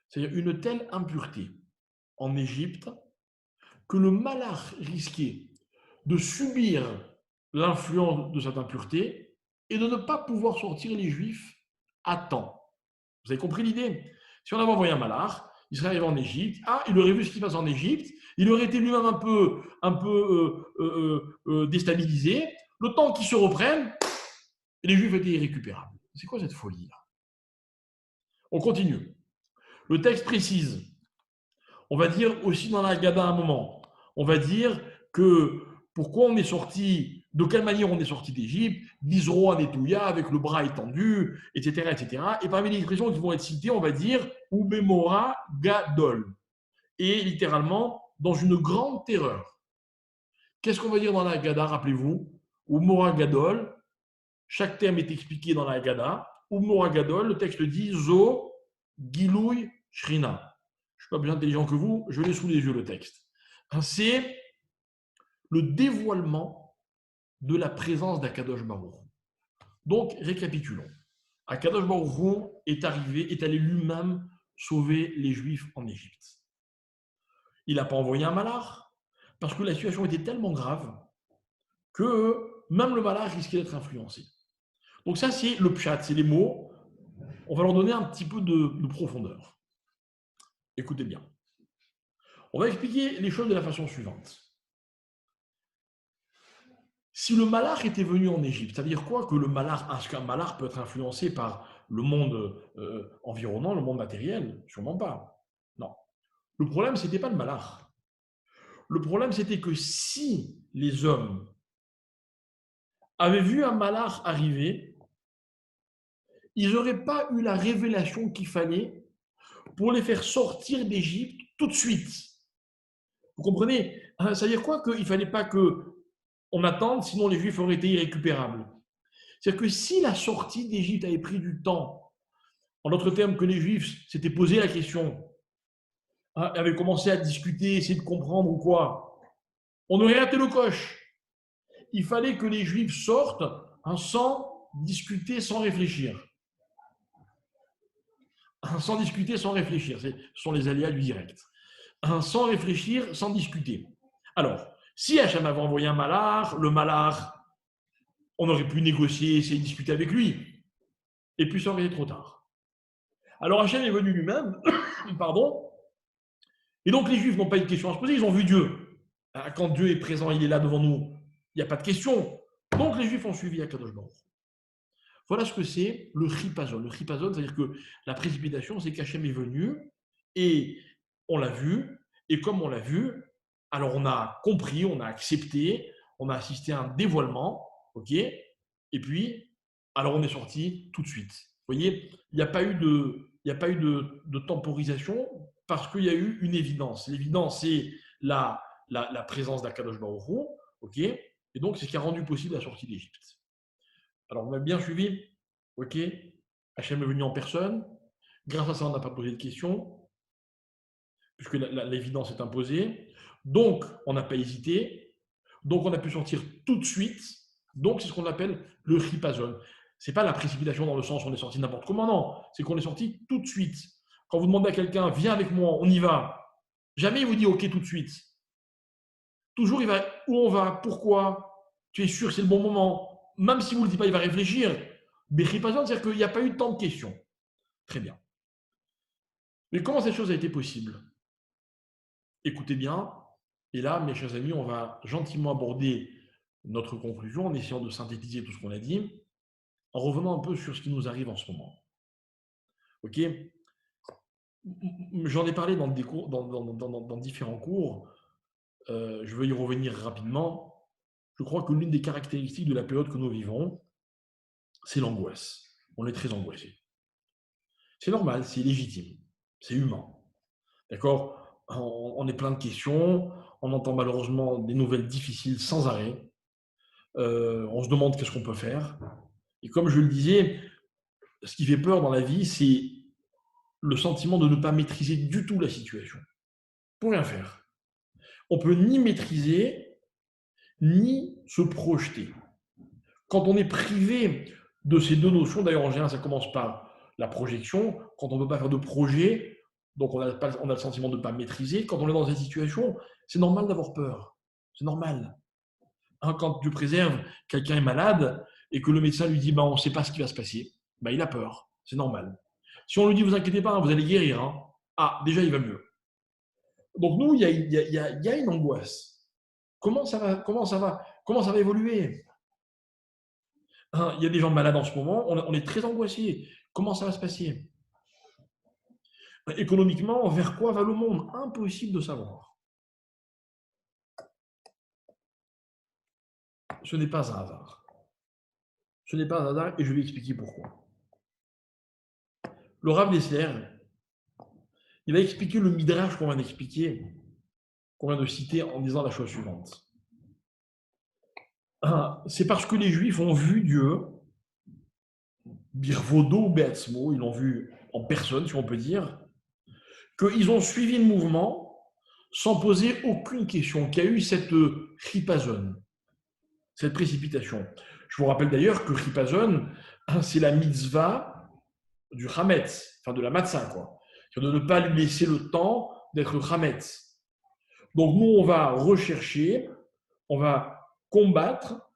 c'est-à-dire une telle impureté en Égypte, que le malach risquait de subir l'influence de cette impureté et de ne pas pouvoir sortir les Juifs à temps. Vous avez compris l'idée? Si on avait envoyé un malach, il serait arrivé en Égypte, il aurait vu ce qui se passe en Égypte, il aurait été lui-même un peu déstabilisé, le temps qu'ils se reprennent, et les Juifs étaient irrécupérables. C'est quoi cette folie-là? On continue. Le texte précise, on va dire aussi dans la Haggadah à un moment, on va dire que pourquoi on est sorti, de quelle manière on est sorti d'Égypte, d'Isro à Netouya, avec le bras étendu, etc., etc. Et parmi les expressions qui vont être citées, on va dire Ubemora Gadol. Et littéralement, dans une grande terreur. Qu'est-ce qu'on va dire dans la Haggadah, rappelez-vous? Ubemora Gadol, chaque terme est expliqué dans la Haggadah. Ubemora Gadol, le texte dit Zo Gilouy Shrina. Je ne suis pas plus intelligent que vous, je l'ai sous les yeux le texte. C'est le dévoilement de la présence d'Akadosh Baruch Hu. Donc, récapitulons. Akadosh Baruch Hu est allé lui-même sauver les Juifs en Égypte. Il n'a pas envoyé un malach, parce que la situation était tellement grave que même le malach risquait d'être influencé. Donc ça, c'est le pshat, c'est les mots. On va leur donner un petit peu de profondeur. Écoutez bien. On va expliquer les choses de la façon suivante. Si le malach était venu en Égypte, ça veut dire quoi que le malach, est-ce qu'un malach peut être influencé par le monde environnant, le monde matériel? Sûrement pas. Non. Le problème, ce n'était pas le malach. Le problème, c'était que si les hommes avaient vu un malach arriver, ils n'auraient pas eu la révélation qu'il fallait pour les faire sortir d'Égypte tout de suite. Vous comprenez? Ça veut dire quoi? Qu'il ne fallait pas qu'on attende, sinon les Juifs auraient été irrécupérables. C'est-à-dire que si la sortie d'Égypte avait pris du temps En d'autres termes, que les Juifs s'étaient posé la question, avaient commencé à discuter, essayer de comprendre ou quoi, on aurait raté le coche. Il fallait que les Juifs sortent sans discuter, sans réfléchir. Sans discuter, sans réfléchir. Ce sont les aléas du direct. Sans réfléchir, sans discuter. Alors, si Hachem avait envoyé un malach, le malach, on aurait pu négocier, essayer de discuter avec lui. Et puis ça aurait été trop tard. Alors Hachem est venu lui-même, pardon, et donc les Juifs n'ont pas eu de question à se poser, ils ont vu Dieu. Quand Dieu est présent, il est là devant nous, il n'y a pas de question. Donc les Juifs ont suivi Akadosh Baruch. Voilà ce que c'est le chipazon. Le chipazon, c'est-à-dire que la précipitation, c'est qu'Hachem est venu et on l'a vu, et comme on l'a vu, alors on a compris, on a accepté, on a assisté à un dévoilement, ok, et puis, alors on est sorti tout de suite. Vous voyez, il n'y a pas eu de temporisation parce qu'il y a eu une évidence. L'évidence, c'est la présence d'Akadosh Baruch Hu, ok, et donc c'est ce qui a rendu possible la sortie d'Égypte. Alors, vous m'avez bien suivi, ok, Hachem est venu en personne, grâce à ça, on n'a pas posé de questions, puisque l'évidence est imposée. Donc, on n'a pas hésité. Donc, on a pu sortir tout de suite. Donc, c'est ce qu'on appelle le chipazon. Ce n'est pas la précipitation dans le sens où on est sorti n'importe comment, non. C'est qu'on est sorti tout de suite. Quand vous demandez à quelqu'un, viens avec moi, on y va. Jamais il vous dit OK tout de suite. Toujours, il va où on va, pourquoi, tu es sûr que c'est le bon moment. Même si vous ne le dites pas, il va réfléchir. Mais chipazon, c'est-à-dire qu'il n'y a pas eu tant de questions. Très bien. Mais comment cette chose a été possible? Écoutez bien, et là, mes chers amis, on va gentiment aborder notre conclusion en essayant de synthétiser tout ce qu'on a dit, en revenant un peu sur ce qui nous arrive en ce moment. Ok? J'en ai parlé dans différents cours, je vais y revenir rapidement. Je crois que l'une des caractéristiques de la période que nous vivons, c'est l'angoisse. On est très angoissé. C'est normal, c'est légitime, c'est humain. D'accord? On est plein de questions, on entend malheureusement des nouvelles difficiles sans arrêt. On se demande qu'est-ce qu'on peut faire. Et comme je le disais, ce qui fait peur dans la vie, c'est le sentiment de ne pas maîtriser du tout la situation. Pour rien faire. On peut ni maîtriser, ni se projeter. Quand on est privé de ces deux notions, d'ailleurs en général ça commence par la projection, quand on ne peut pas faire de projet, donc on a le sentiment de ne pas maîtriser. Quand on est dans cette situation, c'est normal d'avoir peur. C'est normal. Quand Dieu préserve, quelqu'un est malade et que le médecin lui dit on ne sait pas ce qui va se passer, il a peur. C'est normal. Si on lui dit vous inquiétez pas, vous allez guérir, déjà il va mieux. Donc nous, il y a une angoisse. Comment ça va évoluer? Il y a des gens malades en ce moment, on est très angoissés. Comment ça va se passer? Économiquement, vers quoi va le monde? Impossible de savoir. Ce n'est pas un hasard. Ce n'est pas un hasard et je vais expliquer pourquoi. Le Rav Dessler, il va expliquer le midrash qu'on vient d'expliquer, qu'on vient de citer en disant la chose suivante. C'est parce que les Juifs ont vu Dieu, Birvodo ou Beatzmo, ils l'ont vu en personne, si on peut dire, qu'ils ont suivi le mouvement sans poser aucune question, qu'il y a eu cette chipazon, cette précipitation. Je vous rappelle d'ailleurs que chipazon, c'est la mitzvah du chametz, enfin de la matzah, quoi. C'est-à-dire de ne pas lui laisser le temps d'être chametz. Donc nous, on va rechercher, on va combattre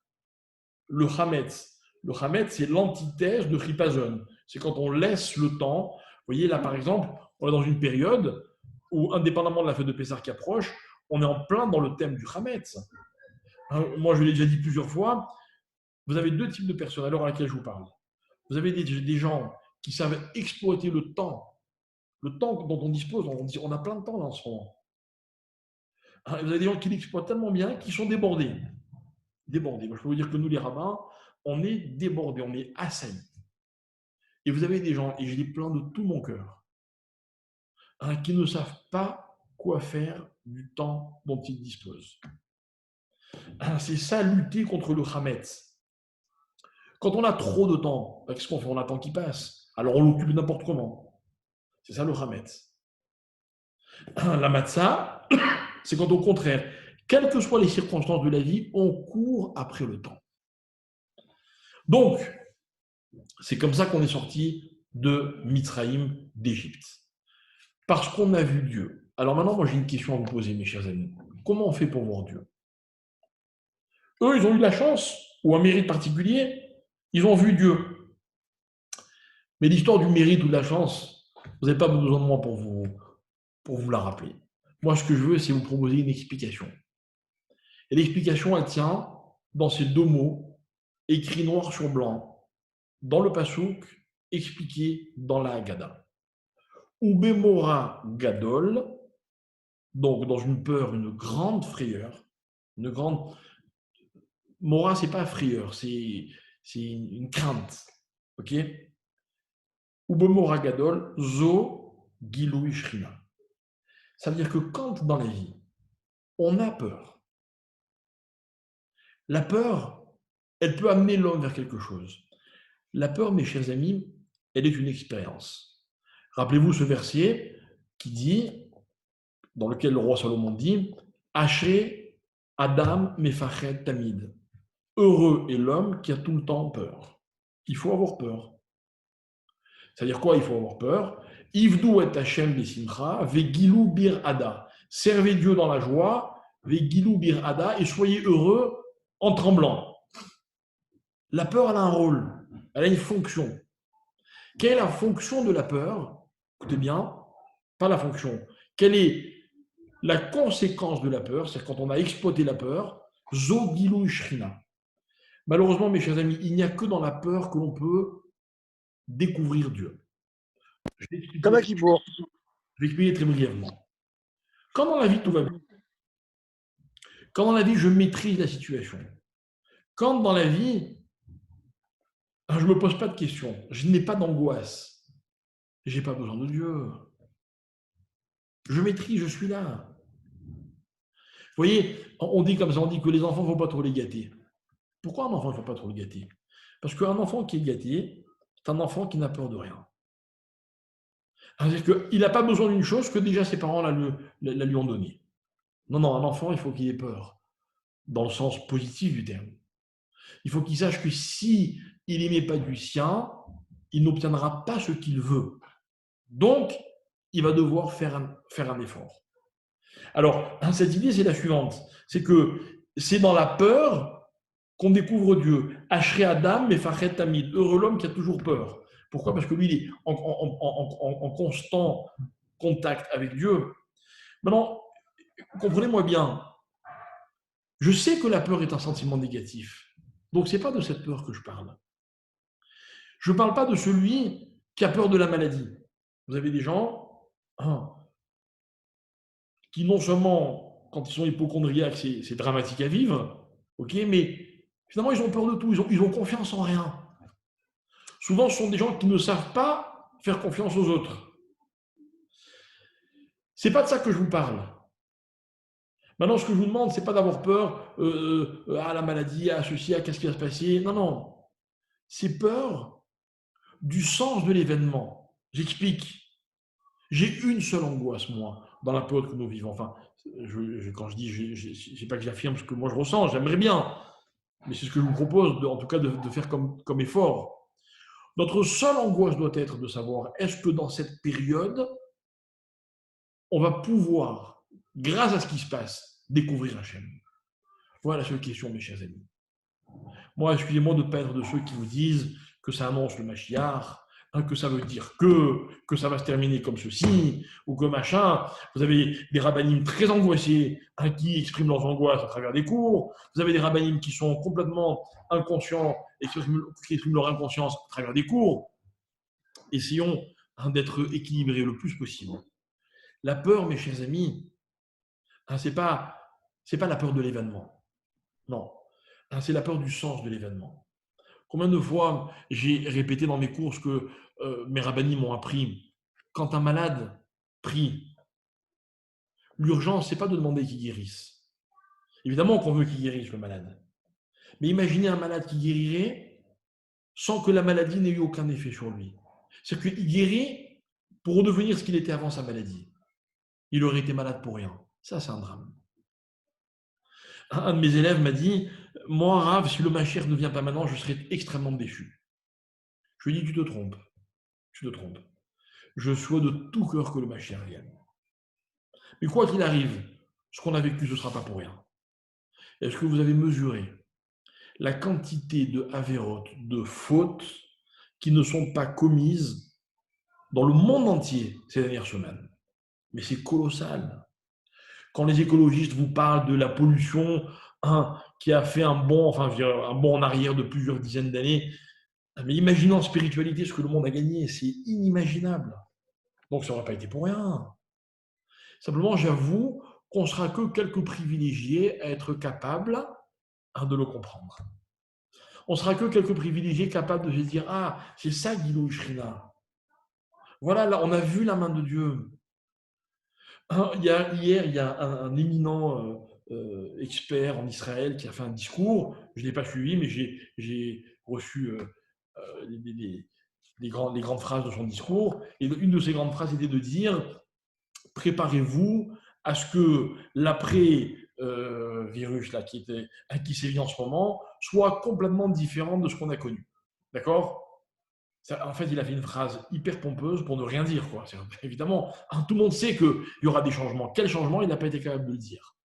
le chametz. Le chametz, c'est l'antithèse de chipazon. C'est quand on laisse le temps. Vous voyez, là, par exemple, on est dans une période où, indépendamment de la fête de Pessah qui approche, on est en plein dans le thème du chametz. Moi, je l'ai déjà dit plusieurs fois, vous avez deux types de personnes à l'heure à laquelle je vous parle. Vous avez des gens qui savent exploiter le temps dont on dispose. On a plein de temps là en ce moment. Vous avez des gens qui l'exploitent tellement bien qu'ils sont débordés. Débordés. Moi, je peux vous dire que nous, les rabbins, on est débordés, on est assaillis. Et vous avez des gens, et je les plains de tout mon cœur, qui ne savent pas quoi faire du temps dont ils disposent. C'est ça, lutter contre le chametz. Quand on a trop de temps, qu'est-ce qu'on fait? On attend qu'il passe. Alors on l'occupe n'importe comment. C'est ça le Hametz. La matzah, c'est quand au contraire, quelles que soient les circonstances de la vie, on court après le temps. Donc, c'est comme ça qu'on est sorti de Mitzraïm, d'Égypte. Parce qu'on a vu Dieu. Alors maintenant, moi j'ai une question à vous poser, mes chers amis. Comment on fait pour voir Dieu? Eux, ils ont eu de la chance, ou un mérite particulier, ils ont vu Dieu. Mais l'histoire du mérite ou de la chance, vous n'avez pas besoin de moi pour vous la rappeler. Moi, ce que je veux, c'est vous proposer une explication. Et l'explication, elle tient dans ces deux mots, écrits noir sur blanc, dans le Passouk, expliqués dans la Haggadah. Ubemora Gadol, donc dans une peur, une grande frayeur, une grande. Mora, c'est pas frayeur, c'est une crainte. Ok? Ubemora Gadol, Zo Gilui Shrina. Ça veut dire que quand dans la vie, on a peur, la peur, elle peut amener l'homme vers quelque chose. La peur, mes chers amis, elle est une expérience. Rappelez-vous ce verset qui dit, dans lequel le roi Salomon dit, Haché Adam Mefachet Tamid. Heureux est l'homme qui a tout le temps peur. Il faut avoir peur. C'est-à-dire quoi? Il faut avoir peur. Ivdu et Hashem besimcha, vegilou bir ada. Servez Dieu dans la joie, vegilou bir ada, et soyez heureux en tremblant. La peur, elle a un rôle, elle a une fonction. Quelle est la fonction de la peur? Écoutez bien, pas la fonction. Quelle est la conséquence de la peur? C'est quand on a exploité la peur, zo gilou shrina. Malheureusement, mes chers amis, il n'y a que dans la peur que l'on peut découvrir Dieu. Je vais expliquer très brièvement. Quand dans la vie tout va bien, quand dans la vie je maîtrise la situation, quand dans la vie je ne me pose pas de questions, je n'ai pas d'angoisse, je n'ai pas besoin de Dieu. Je maîtrise, je suis là. Vous voyez, on dit comme ça, on dit que les enfants ne faut pas trop les gâter. Pourquoi un enfant ne faut pas trop le gâter? Parce qu'un enfant qui est gâté, c'est un enfant qui n'a peur de rien. C'est-à-dire qu'il n'a pas besoin d'une chose que déjà ses parents la lui ont donnée. Non, un enfant, il faut qu'il ait peur, dans le sens positif du terme. Il faut qu'il sache que si il n'aimait pas du sien, il n'obtiendra pas ce qu'il veut. Donc, il va devoir faire un effort. Alors, cette idée, c'est la suivante. C'est que c'est dans la peur qu'on découvre Dieu. Ashrei Adam mefachet tamid. Heureux l'homme qui a toujours peur. Pourquoi? Parce que lui, il est en constant contact avec Dieu. Maintenant, comprenez-moi bien. Je sais que la peur est un sentiment négatif. Donc, ce n'est pas de cette peur que je parle. Je ne parle pas de celui qui a peur de la maladie. Vous avez des gens qui non seulement, quand ils sont hypocondriaques, c'est dramatique à vivre, okay, mais finalement, ils ont peur de tout, ils ont confiance en rien. Souvent, ce sont des gens qui ne savent pas faire confiance aux autres. Ce n'est pas de ça que je vous parle. Maintenant, ce que je vous demande, ce n'est pas d'avoir peur à la maladie, à ceci, à qu'est-ce qui va se passer. Non. C'est peur du sens de l'événement. J'explique. J'ai une seule angoisse, moi, dans la période que nous vivons. Enfin, quand je dis, c'est pas que j'affirme ce que moi je ressens, j'aimerais bien, mais c'est ce que je vous propose, en tout cas, de faire comme effort. Notre seule angoisse doit être de savoir, est-ce que dans cette période, on va pouvoir, grâce à ce qui se passe, découvrir Hachem? Voilà la seule question, mes chers amis. Moi, excusez-moi de ne pas être de ceux qui vous disent que ça annonce le Mashiach, que ça veut dire que ça va se terminer comme ceci, ou que machin. Vous avez des rabbinim très angoissés qui expriment leurs angoisses à travers des cours. Vous avez des rabbinim qui sont complètement inconscients et qui expriment leur inconscience à travers des cours. Essayons d'être équilibrés le plus possible. La peur, mes chers amis, c'est pas la peur de l'événement. Non, c'est la peur du sens de l'événement. Combien de fois j'ai répété dans mes cours ce que mes rabbinim m'ont appris? Quand un malade prie, l'urgence, ce n'est pas de demander qu'il guérisse. Évidemment qu'on veut qu'il guérisse le malade. Mais imaginez un malade qui guérirait sans que la maladie n'ait eu aucun effet sur lui. C'est-à-dire qu'il guérit pour redevenir ce qu'il était avant sa maladie. Il aurait été malade pour rien. Ça, c'est un drame. Un de mes élèves m'a dit, moi, Rav, si le Mashiach ne vient pas maintenant, je serai extrêmement déçu. Je lui ai dit, tu te trompes. Tu te trompes. Je souhaite de tout cœur que le Mashiach vienne. Mais quoi qu'il arrive, ce qu'on a vécu, ce ne sera pas pour rien. Est-ce que vous avez mesuré la quantité de avérotes, de fautes qui ne sont pas commises dans le monde entier ces dernières semaines? Mais c'est colossal. Quand les écologistes vous parlent de la pollution qui a fait un bond en arrière de plusieurs dizaines d'années, mais imaginez en spiritualité ce que le monde a gagné, c'est inimaginable. Donc ça n'aurait pas été pour rien. Simplement, j'avoue qu'on ne sera que quelques privilégiés à être capables de le comprendre. On sera que quelques privilégiés capables de se dire « Ah, c'est ça Gilui Shrina. Voilà, là, on a vu la main de Dieu. » Hier, il y a un éminent expert en Israël qui a fait un discours. Je ne l'ai pas suivi, mais j'ai reçu les grandes phrases de son discours. Et une de ces grandes phrases était de dire « Préparez-vous à ce que l'après-virus qui sévit en ce moment soit complètement différent de ce qu'on a connu. » D'accord ? En fait, il a fait une phrase hyper pompeuse pour ne rien dire, quoi. Évidemment, tout le monde sait qu'il y aura des changements. Quel changement? Il n'a pas été capable de le dire.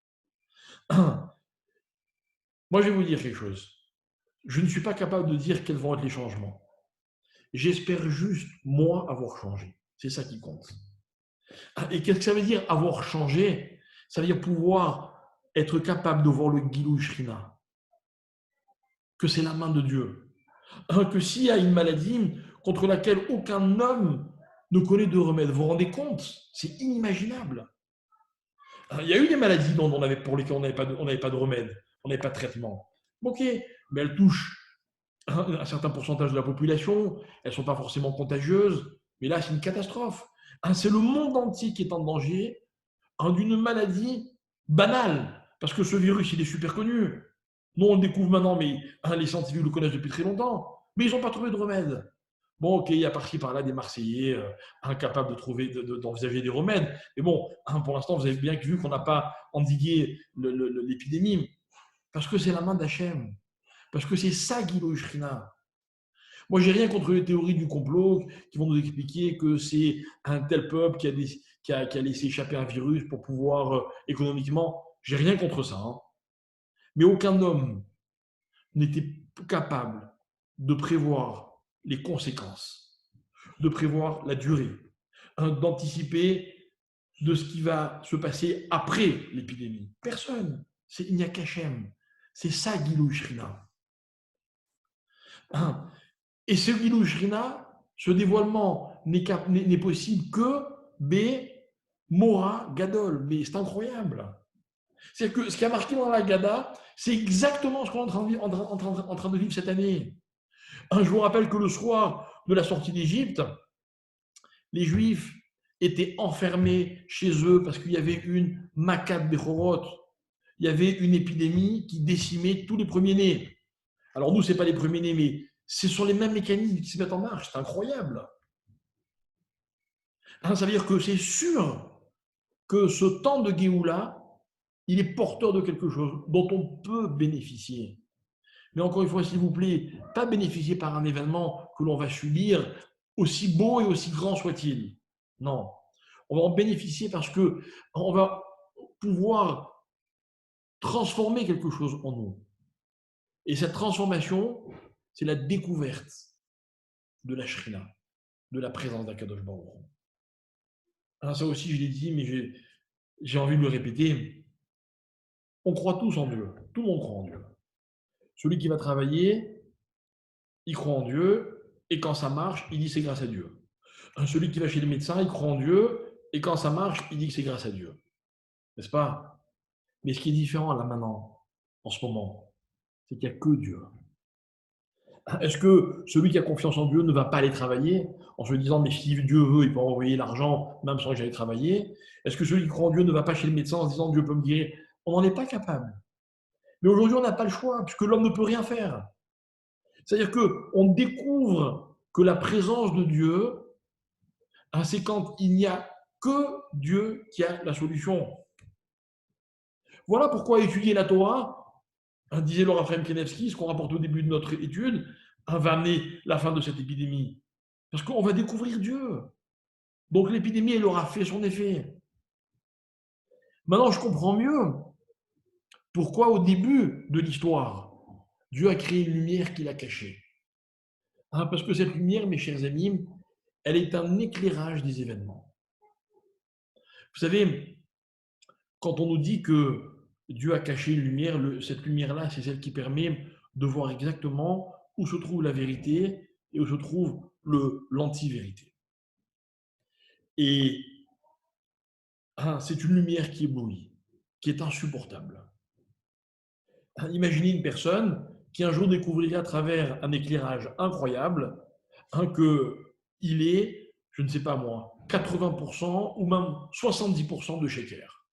Moi, je vais vous dire quelque chose. Je ne suis pas capable de dire quels vont être les changements. J'espère juste, moi, avoir changé. C'est ça qui compte. Et qu'est-ce que ça veut dire, avoir changé? Ça veut dire pouvoir être capable de voir le Gilui Shrina. Que c'est la main de Dieu. Que s'il y a une maladie contre laquelle aucun homme ne connaît de remède, vous vous rendez compte? C'est inimaginable. Il y a eu des maladies pour lesquelles on n'avait pas de remède, on n'avait pas de traitement. Ok, mais elles touchent un certain pourcentage de la population, elles ne sont pas forcément contagieuses, mais là, c'est une catastrophe. C'est le monde entier qui est en danger d'une maladie banale, parce que ce virus, il est super connu. Nous, on le découvre maintenant, mais les scientifiques le connaissent depuis très longtemps, mais ils n'ont pas trouvé de remède. Bon, ok, il y a par-ci par-là des Marseillais incapables d'envisager des remèdes. Mais bon, pour l'instant, vous avez bien vu qu'on n'a pas endigué l'épidémie. Parce que c'est la main d'Hachem. Parce que c'est ça, Gilui Shrina. Moi, j'ai rien contre les théories du complot qui vont nous expliquer que c'est un tel peuple qui a laissé échapper un virus pour pouvoir économiquement. J'ai rien contre ça. Mais aucun homme n'était capable de prévoir les conséquences, de prévoir la durée, d'anticiper de ce qui va se passer après l'épidémie. Personne. Il n'y a qu'Hachem. C'est ça, Gilui Shrina. Et ce Gilui Shrina, ce dévoilement n'est possible que Mora Gadol. Mais c'est incroyable. C'est que ce qui a marqué dans la Gada, c'est exactement ce qu'on est en train de vivre cette année. Je vous rappelle que le soir de la sortie d'Égypte, les Juifs étaient enfermés chez eux parce qu'il y avait une Makat Bechorot. Il y avait une épidémie qui décimait tous les premiers-nés. Alors nous, ce n'est pas les premiers-nés, mais ce sont les mêmes mécanismes qui se mettent en marche. C'est incroyable. Ça veut dire que c'est sûr que ce temps de Géoula, il est porteur de quelque chose dont on peut bénéficier. Mais encore une fois, s'il vous plaît, pas bénéficier par un événement que l'on va subir, aussi beau et aussi grand soit-il. Non. On va en bénéficier parce qu'on va pouvoir transformer quelque chose en nous. Et cette transformation, c'est la découverte de la Shrina, de la présence d'Akadosh Baruch Hu. Alors ça aussi, je l'ai dit, mais j'ai envie de le répéter. On croit tous en Dieu. Tout le monde croit en Dieu. Celui qui va travailler, il croit en Dieu, et quand ça marche, il dit c'est grâce à Dieu. Celui qui va chez le médecin, il croit en Dieu, et quand ça marche, il dit que c'est grâce à Dieu. N'est-ce pas? Mais ce qui est différent là maintenant, en ce moment, c'est qu'il n'y a que Dieu. Est-ce que celui qui a confiance en Dieu ne va pas aller travailler en se disant mais si Dieu veut, il peut envoyer l'argent même sans que j'aille travailler? Est-ce que celui qui croit en Dieu ne va pas chez le médecin en se disant Dieu peut me guérir? On n'en est pas capable. Mais aujourd'hui, on n'a pas le choix, puisque l'homme ne peut rien faire. C'est-à-dire qu'on découvre que la présence de Dieu C'est quand il n'y a que Dieu qui a la solution. Voilà pourquoi étudier la Torah, disait Laura Fremkenevski, ce qu'on rapporte au début de notre étude, va amener la fin de cette épidémie. Parce qu'on va découvrir Dieu. Donc l'épidémie, elle aura fait son effet. Maintenant, je comprends mieux pourquoi au début de l'histoire, Dieu a créé une lumière qu'il a cachée. Parce que cette lumière, mes chers amis, elle est un éclairage des événements. Vous savez, quand on nous dit que Dieu a caché une lumière, cette lumière-là, c'est celle qui permet de voir exactement où se trouve la vérité et où se trouve l'anti-vérité. Et c'est une lumière qui éblouit, qui est insupportable. Imaginez une personne qui un jour découvrirait à travers un éclairage incroyable qu'il est, je ne sais pas moi, 80% ou même 70% de Sheker.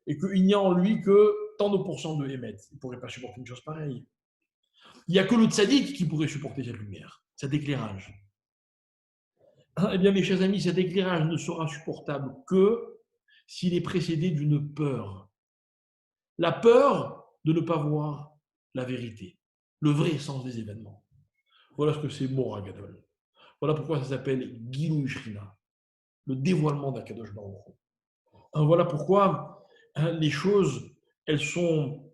Et qu'il n'y a en lui que tant de pourcents de Hémet. Il ne pourrait pas supporter une chose pareille. Il n'y a que le tzaddik qui pourrait supporter cette lumière, cet éclairage. Eh bien, mes chers amis, cet éclairage ne sera supportable que s'il est précédé d'une peur. La peur de ne pas voir la vérité, le vrai sens des événements. Voilà ce que c'est Mora Gadol. Voilà pourquoi ça s'appelle Gilui Shrina, le dévoilement d'Akadosh Baruch Hu. Voilà pourquoi les choses, elles sont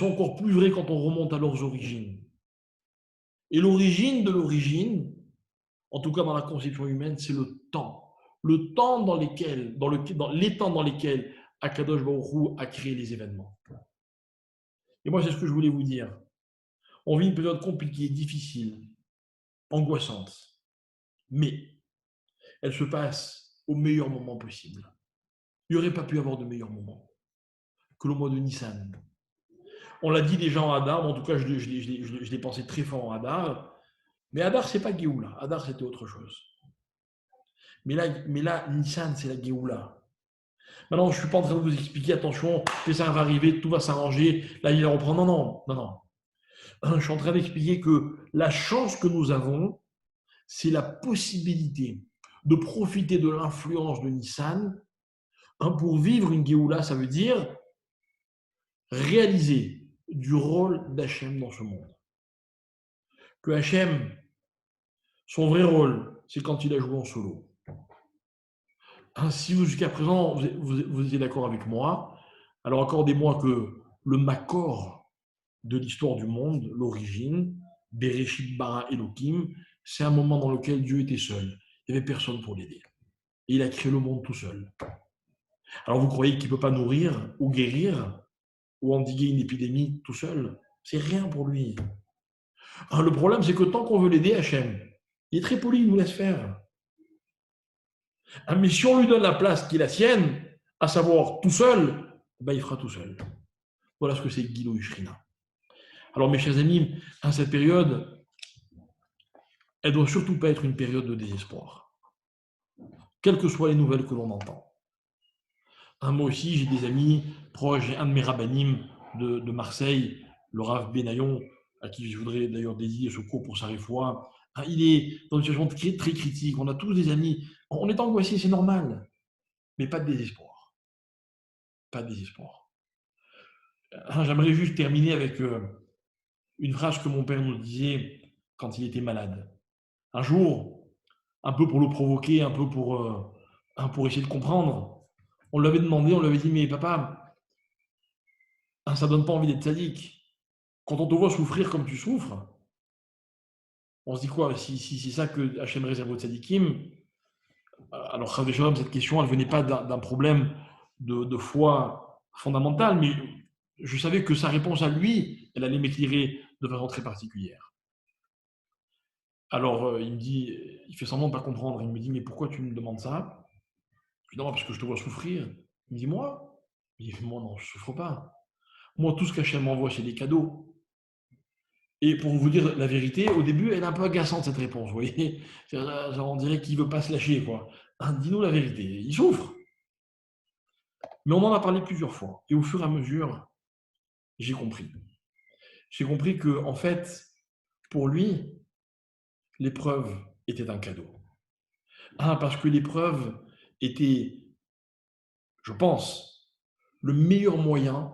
encore plus vraies quand on remonte à leurs origines. Et l'origine de l'origine, en tout cas dans la conception humaine, c'est le temps. Le temps les temps dans lesquels Akadosh Baruch Hu a créé les événements. Et moi, c'est ce que je voulais vous dire. On vit une période compliquée, difficile, angoissante, mais elle se passe au meilleur moment possible. Il n'y aurait pas pu avoir de meilleur moment que le mois de Nissan. On l'a dit déjà en Hadar, en tout cas, je l'ai pensé très fort en Hadar, mais Hadar, ce n'est pas Géoula. Hadar, c'était autre chose. Mais là Nissan, c'est la Géoula. Maintenant, je ne suis pas en train de vous expliquer, attention, ça va arriver, tout va s'arranger, là, il va reprendre. Non. Je suis en train d'expliquer que la chance que nous avons, c'est la possibilité de profiter de l'influence de Nissan pour vivre une Géoula, ça veut dire réaliser du rôle d'Hachem dans ce monde. Que Hachem, son vrai rôle, c'est quand il a joué en solo. Si jusqu'à présent, vous êtes d'accord avec moi, alors accordez-moi que le Makor de l'histoire du monde, l'origine, Bereshit bara Elohim, c'est un moment dans lequel Dieu était seul. Il n'y avait personne pour l'aider. Et il a créé le monde tout seul. Alors vous croyez qu'il ne peut pas nourrir ou guérir ou endiguer une épidémie tout seul? C'est rien pour lui. Le problème, c'est que tant qu'on veut l'aider, Hachem, il est très poli, il nous laisse faire. Mais si on lui donne la place qui est la sienne, à savoir tout seul, il fera tout seul. Voilà ce que c'est Gilui Shrina. Alors mes chers amis, à cette période, elle ne doit surtout pas être une période de désespoir. Quelles que soient les nouvelles que l'on entend. Moi aussi, j'ai des amis proches, j'ai un de mes rabbinim de Marseille, le Rav Benayon, à qui je voudrais d'ailleurs dédier ce cours pour sa réfoua. Il est dans une situation très, très critique. On a tous des amis. On est angoissé, c'est normal. Mais pas de désespoir. Pas de désespoir. J'aimerais juste terminer avec une phrase que mon père nous disait quand il était malade. Un jour, un peu pour le provoquer, un peu pour essayer de comprendre, on lui avait demandé, on lui avait dit, mais papa, ça ne donne pas envie d'être sadique. Quand on te voit souffrir comme tu souffres, on se dit quoi? Si c'est ça que Hachem réserve aux tzadikim, alors cette question, elle ne venait pas d'un problème de foi fondamentale, mais je savais que sa réponse à lui, elle allait m'éclairer de façon très particulière. Alors, il me dit, il fait semblant de ne pas comprendre. Il me dit, mais pourquoi tu me demandes ça? Je lui dis, non, parce que je te vois souffrir. Il me dit, moi? Il dit, moi, non, je ne souffre pas. Moi, tout ce qu'Hachem m'envoie, c'est des cadeaux. Et pour vous dire la vérité, au début, elle est un peu agaçante, cette réponse, vous voyez. On dirait qu'il ne veut pas se lâcher, quoi. Dis-nous la vérité, il souffre. Mais on en a parlé plusieurs fois. Et au fur et à mesure, j'ai compris. J'ai compris que, en fait, pour lui, l'épreuve était un cadeau. Parce que l'épreuve était, je pense, le meilleur moyen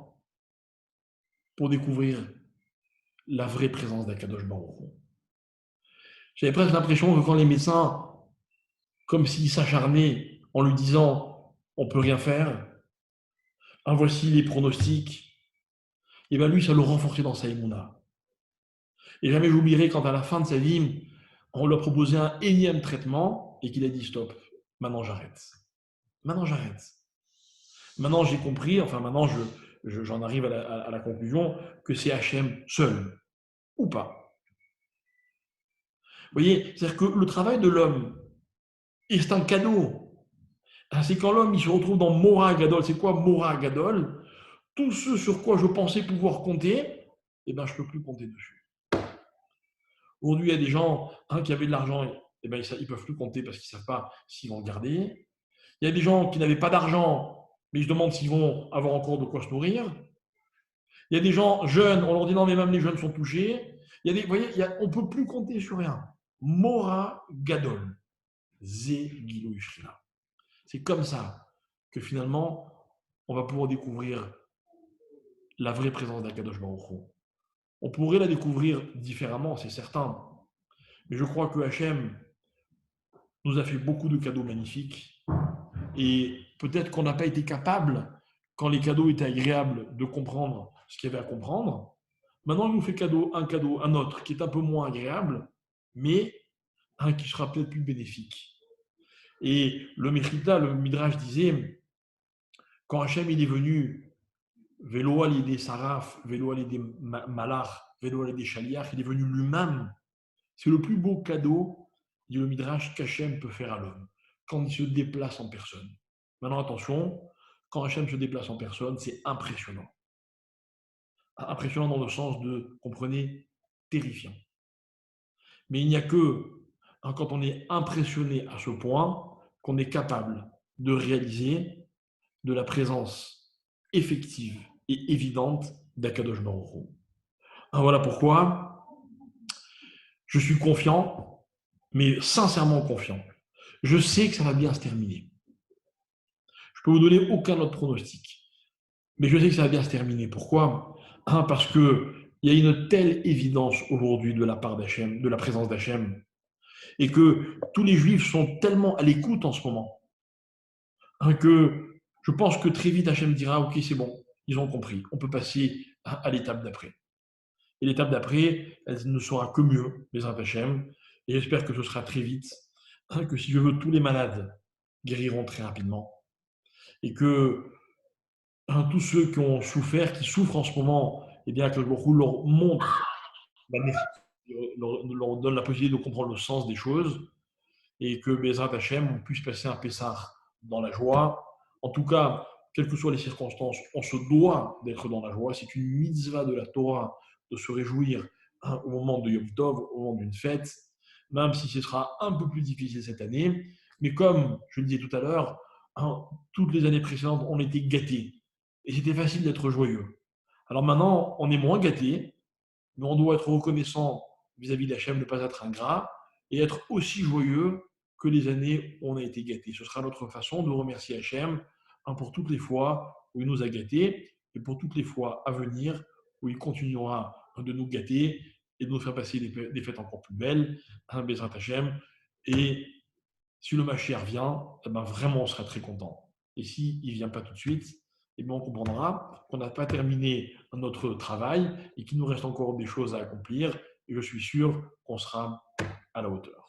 pour découvrir la vraie présence d'Akadosh Baruch Hu. J'avais presque l'impression que quand les médecins, comme s'ils s'acharnaient en lui disant « on ne peut rien faire », voici les pronostics, et bien lui, ça le renforçait dans sa émouna. Et jamais j'oublierai quand à la fin de sa vie, on lui a proposé un énième traitement et qu'il a dit « stop, maintenant j'arrête. Maintenant j'arrête. Maintenant j'ai compris, enfin maintenant j'en arrive à la conclusion que c'est Hachem seul, ou pas. » Vous voyez, c'est-à-dire que le travail de l'homme, et c'est un cadeau. C'est quand l'homme il se retrouve dans Mora Gadol. C'est quoi Mora Gadol? Tout ce sur quoi je pensais pouvoir compter, eh ben, je ne peux plus compter dessus. Aujourd'hui, il y a des gens qui avaient de l'argent, eh ben, ils ne peuvent plus compter parce qu'ils ne savent pas s'ils vont le garder. Il y a des gens qui n'avaient pas d'argent, mais ils se demandent s'ils vont avoir encore de quoi se nourrir. Il y a des gens jeunes, on leur dit non, mais même les jeunes sont touchés. Vous voyez, on ne peut plus compter sur rien. Mora Gadol. Zé Gilou Ishrila. C'est comme ça que finalement, on va pouvoir découvrir la vraie présence d'Akadosh Baruch Hu. On pourrait la découvrir différemment, c'est certain. Mais je crois que Hachem nous a fait beaucoup de cadeaux magnifiques. Et peut-être qu'on n'a pas été capable, quand les cadeaux étaient agréables, de comprendre ce qu'il y avait à comprendre. Maintenant, il nous fait un autre qui est un peu moins agréable, mais un qui sera peut-être plus bénéfique. Et le Mechita, le Midrash disait, quand Hachem il est venu, Vélo des Saraf, Vélo des Malach, Vélo des Shaliach, il est venu lui-même. C'est le plus beau cadeau, dit le Midrash, qu'Hachem peut faire à l'homme, quand il se déplace en personne. Maintenant, attention, quand Hachem se déplace en personne, c'est impressionnant. Impressionnant dans le sens de, comprenez, terrifiant. Mais il n'y a que quand on est impressionné à ce point qu'on est capable de réaliser de la présence effective et évidente d'Akadosh Baruch Hu. Voilà pourquoi je suis confiant, mais sincèrement confiant. Je sais que ça va bien se terminer. Je ne peux vous donner aucun autre pronostic, mais je sais que ça va bien se terminer. Pourquoi ? Parce qu'il y a une telle évidence aujourd'hui de la part d'Hachem, de la présence d'Hachem, et que tous les Juifs sont tellement à l'écoute en ce moment, que je pense que très vite Hachem dira « Ok, c'est bon, ils ont compris, on peut passer à l'étape d'après. » Et l'étape d'après, elle ne sera que mieux, les Hachem, et j'espère que ce sera très vite, que si je veux, tous les malades guériront très rapidement, et que tous ceux qui ont souffert, qui souffrent en ce moment, eh bien, que Baruch Hu leur montre leur donne la possibilité de comprendre le sens des choses, et que Bezrat Hachem, on puisse passer un Pessah dans la joie. En tout cas, quelles que soient les circonstances, on se doit d'être dans la joie. C'est une mitzvah de la Torah de se réjouir au moment de Yom Tov, au moment d'une fête, même si ce sera un peu plus difficile cette année. Mais comme je le disais tout à l'heure, toutes les années précédentes, on était gâtés. Et c'était facile d'être joyeux. Alors maintenant, on est moins gâtés, mais on doit être reconnaissant vis-à-vis d'Hachem, ne pas être ingrat, et être aussi joyeux que les années où on a été gâtés. Ce sera notre façon de remercier Hachem pour toutes les fois où il nous a gâtés et pour toutes les fois à venir où il continuera de nous gâter et de nous faire passer des fêtes encore plus belles, Bezrat Hachem. Et si le Mashiach vient, eh ben vraiment on sera très content. Et s'il ne vient pas tout de suite, eh bien on comprendra qu'on n'a pas terminé notre travail et qu'il nous reste encore des choses à accomplir. Et je suis sûr qu'on sera à la hauteur.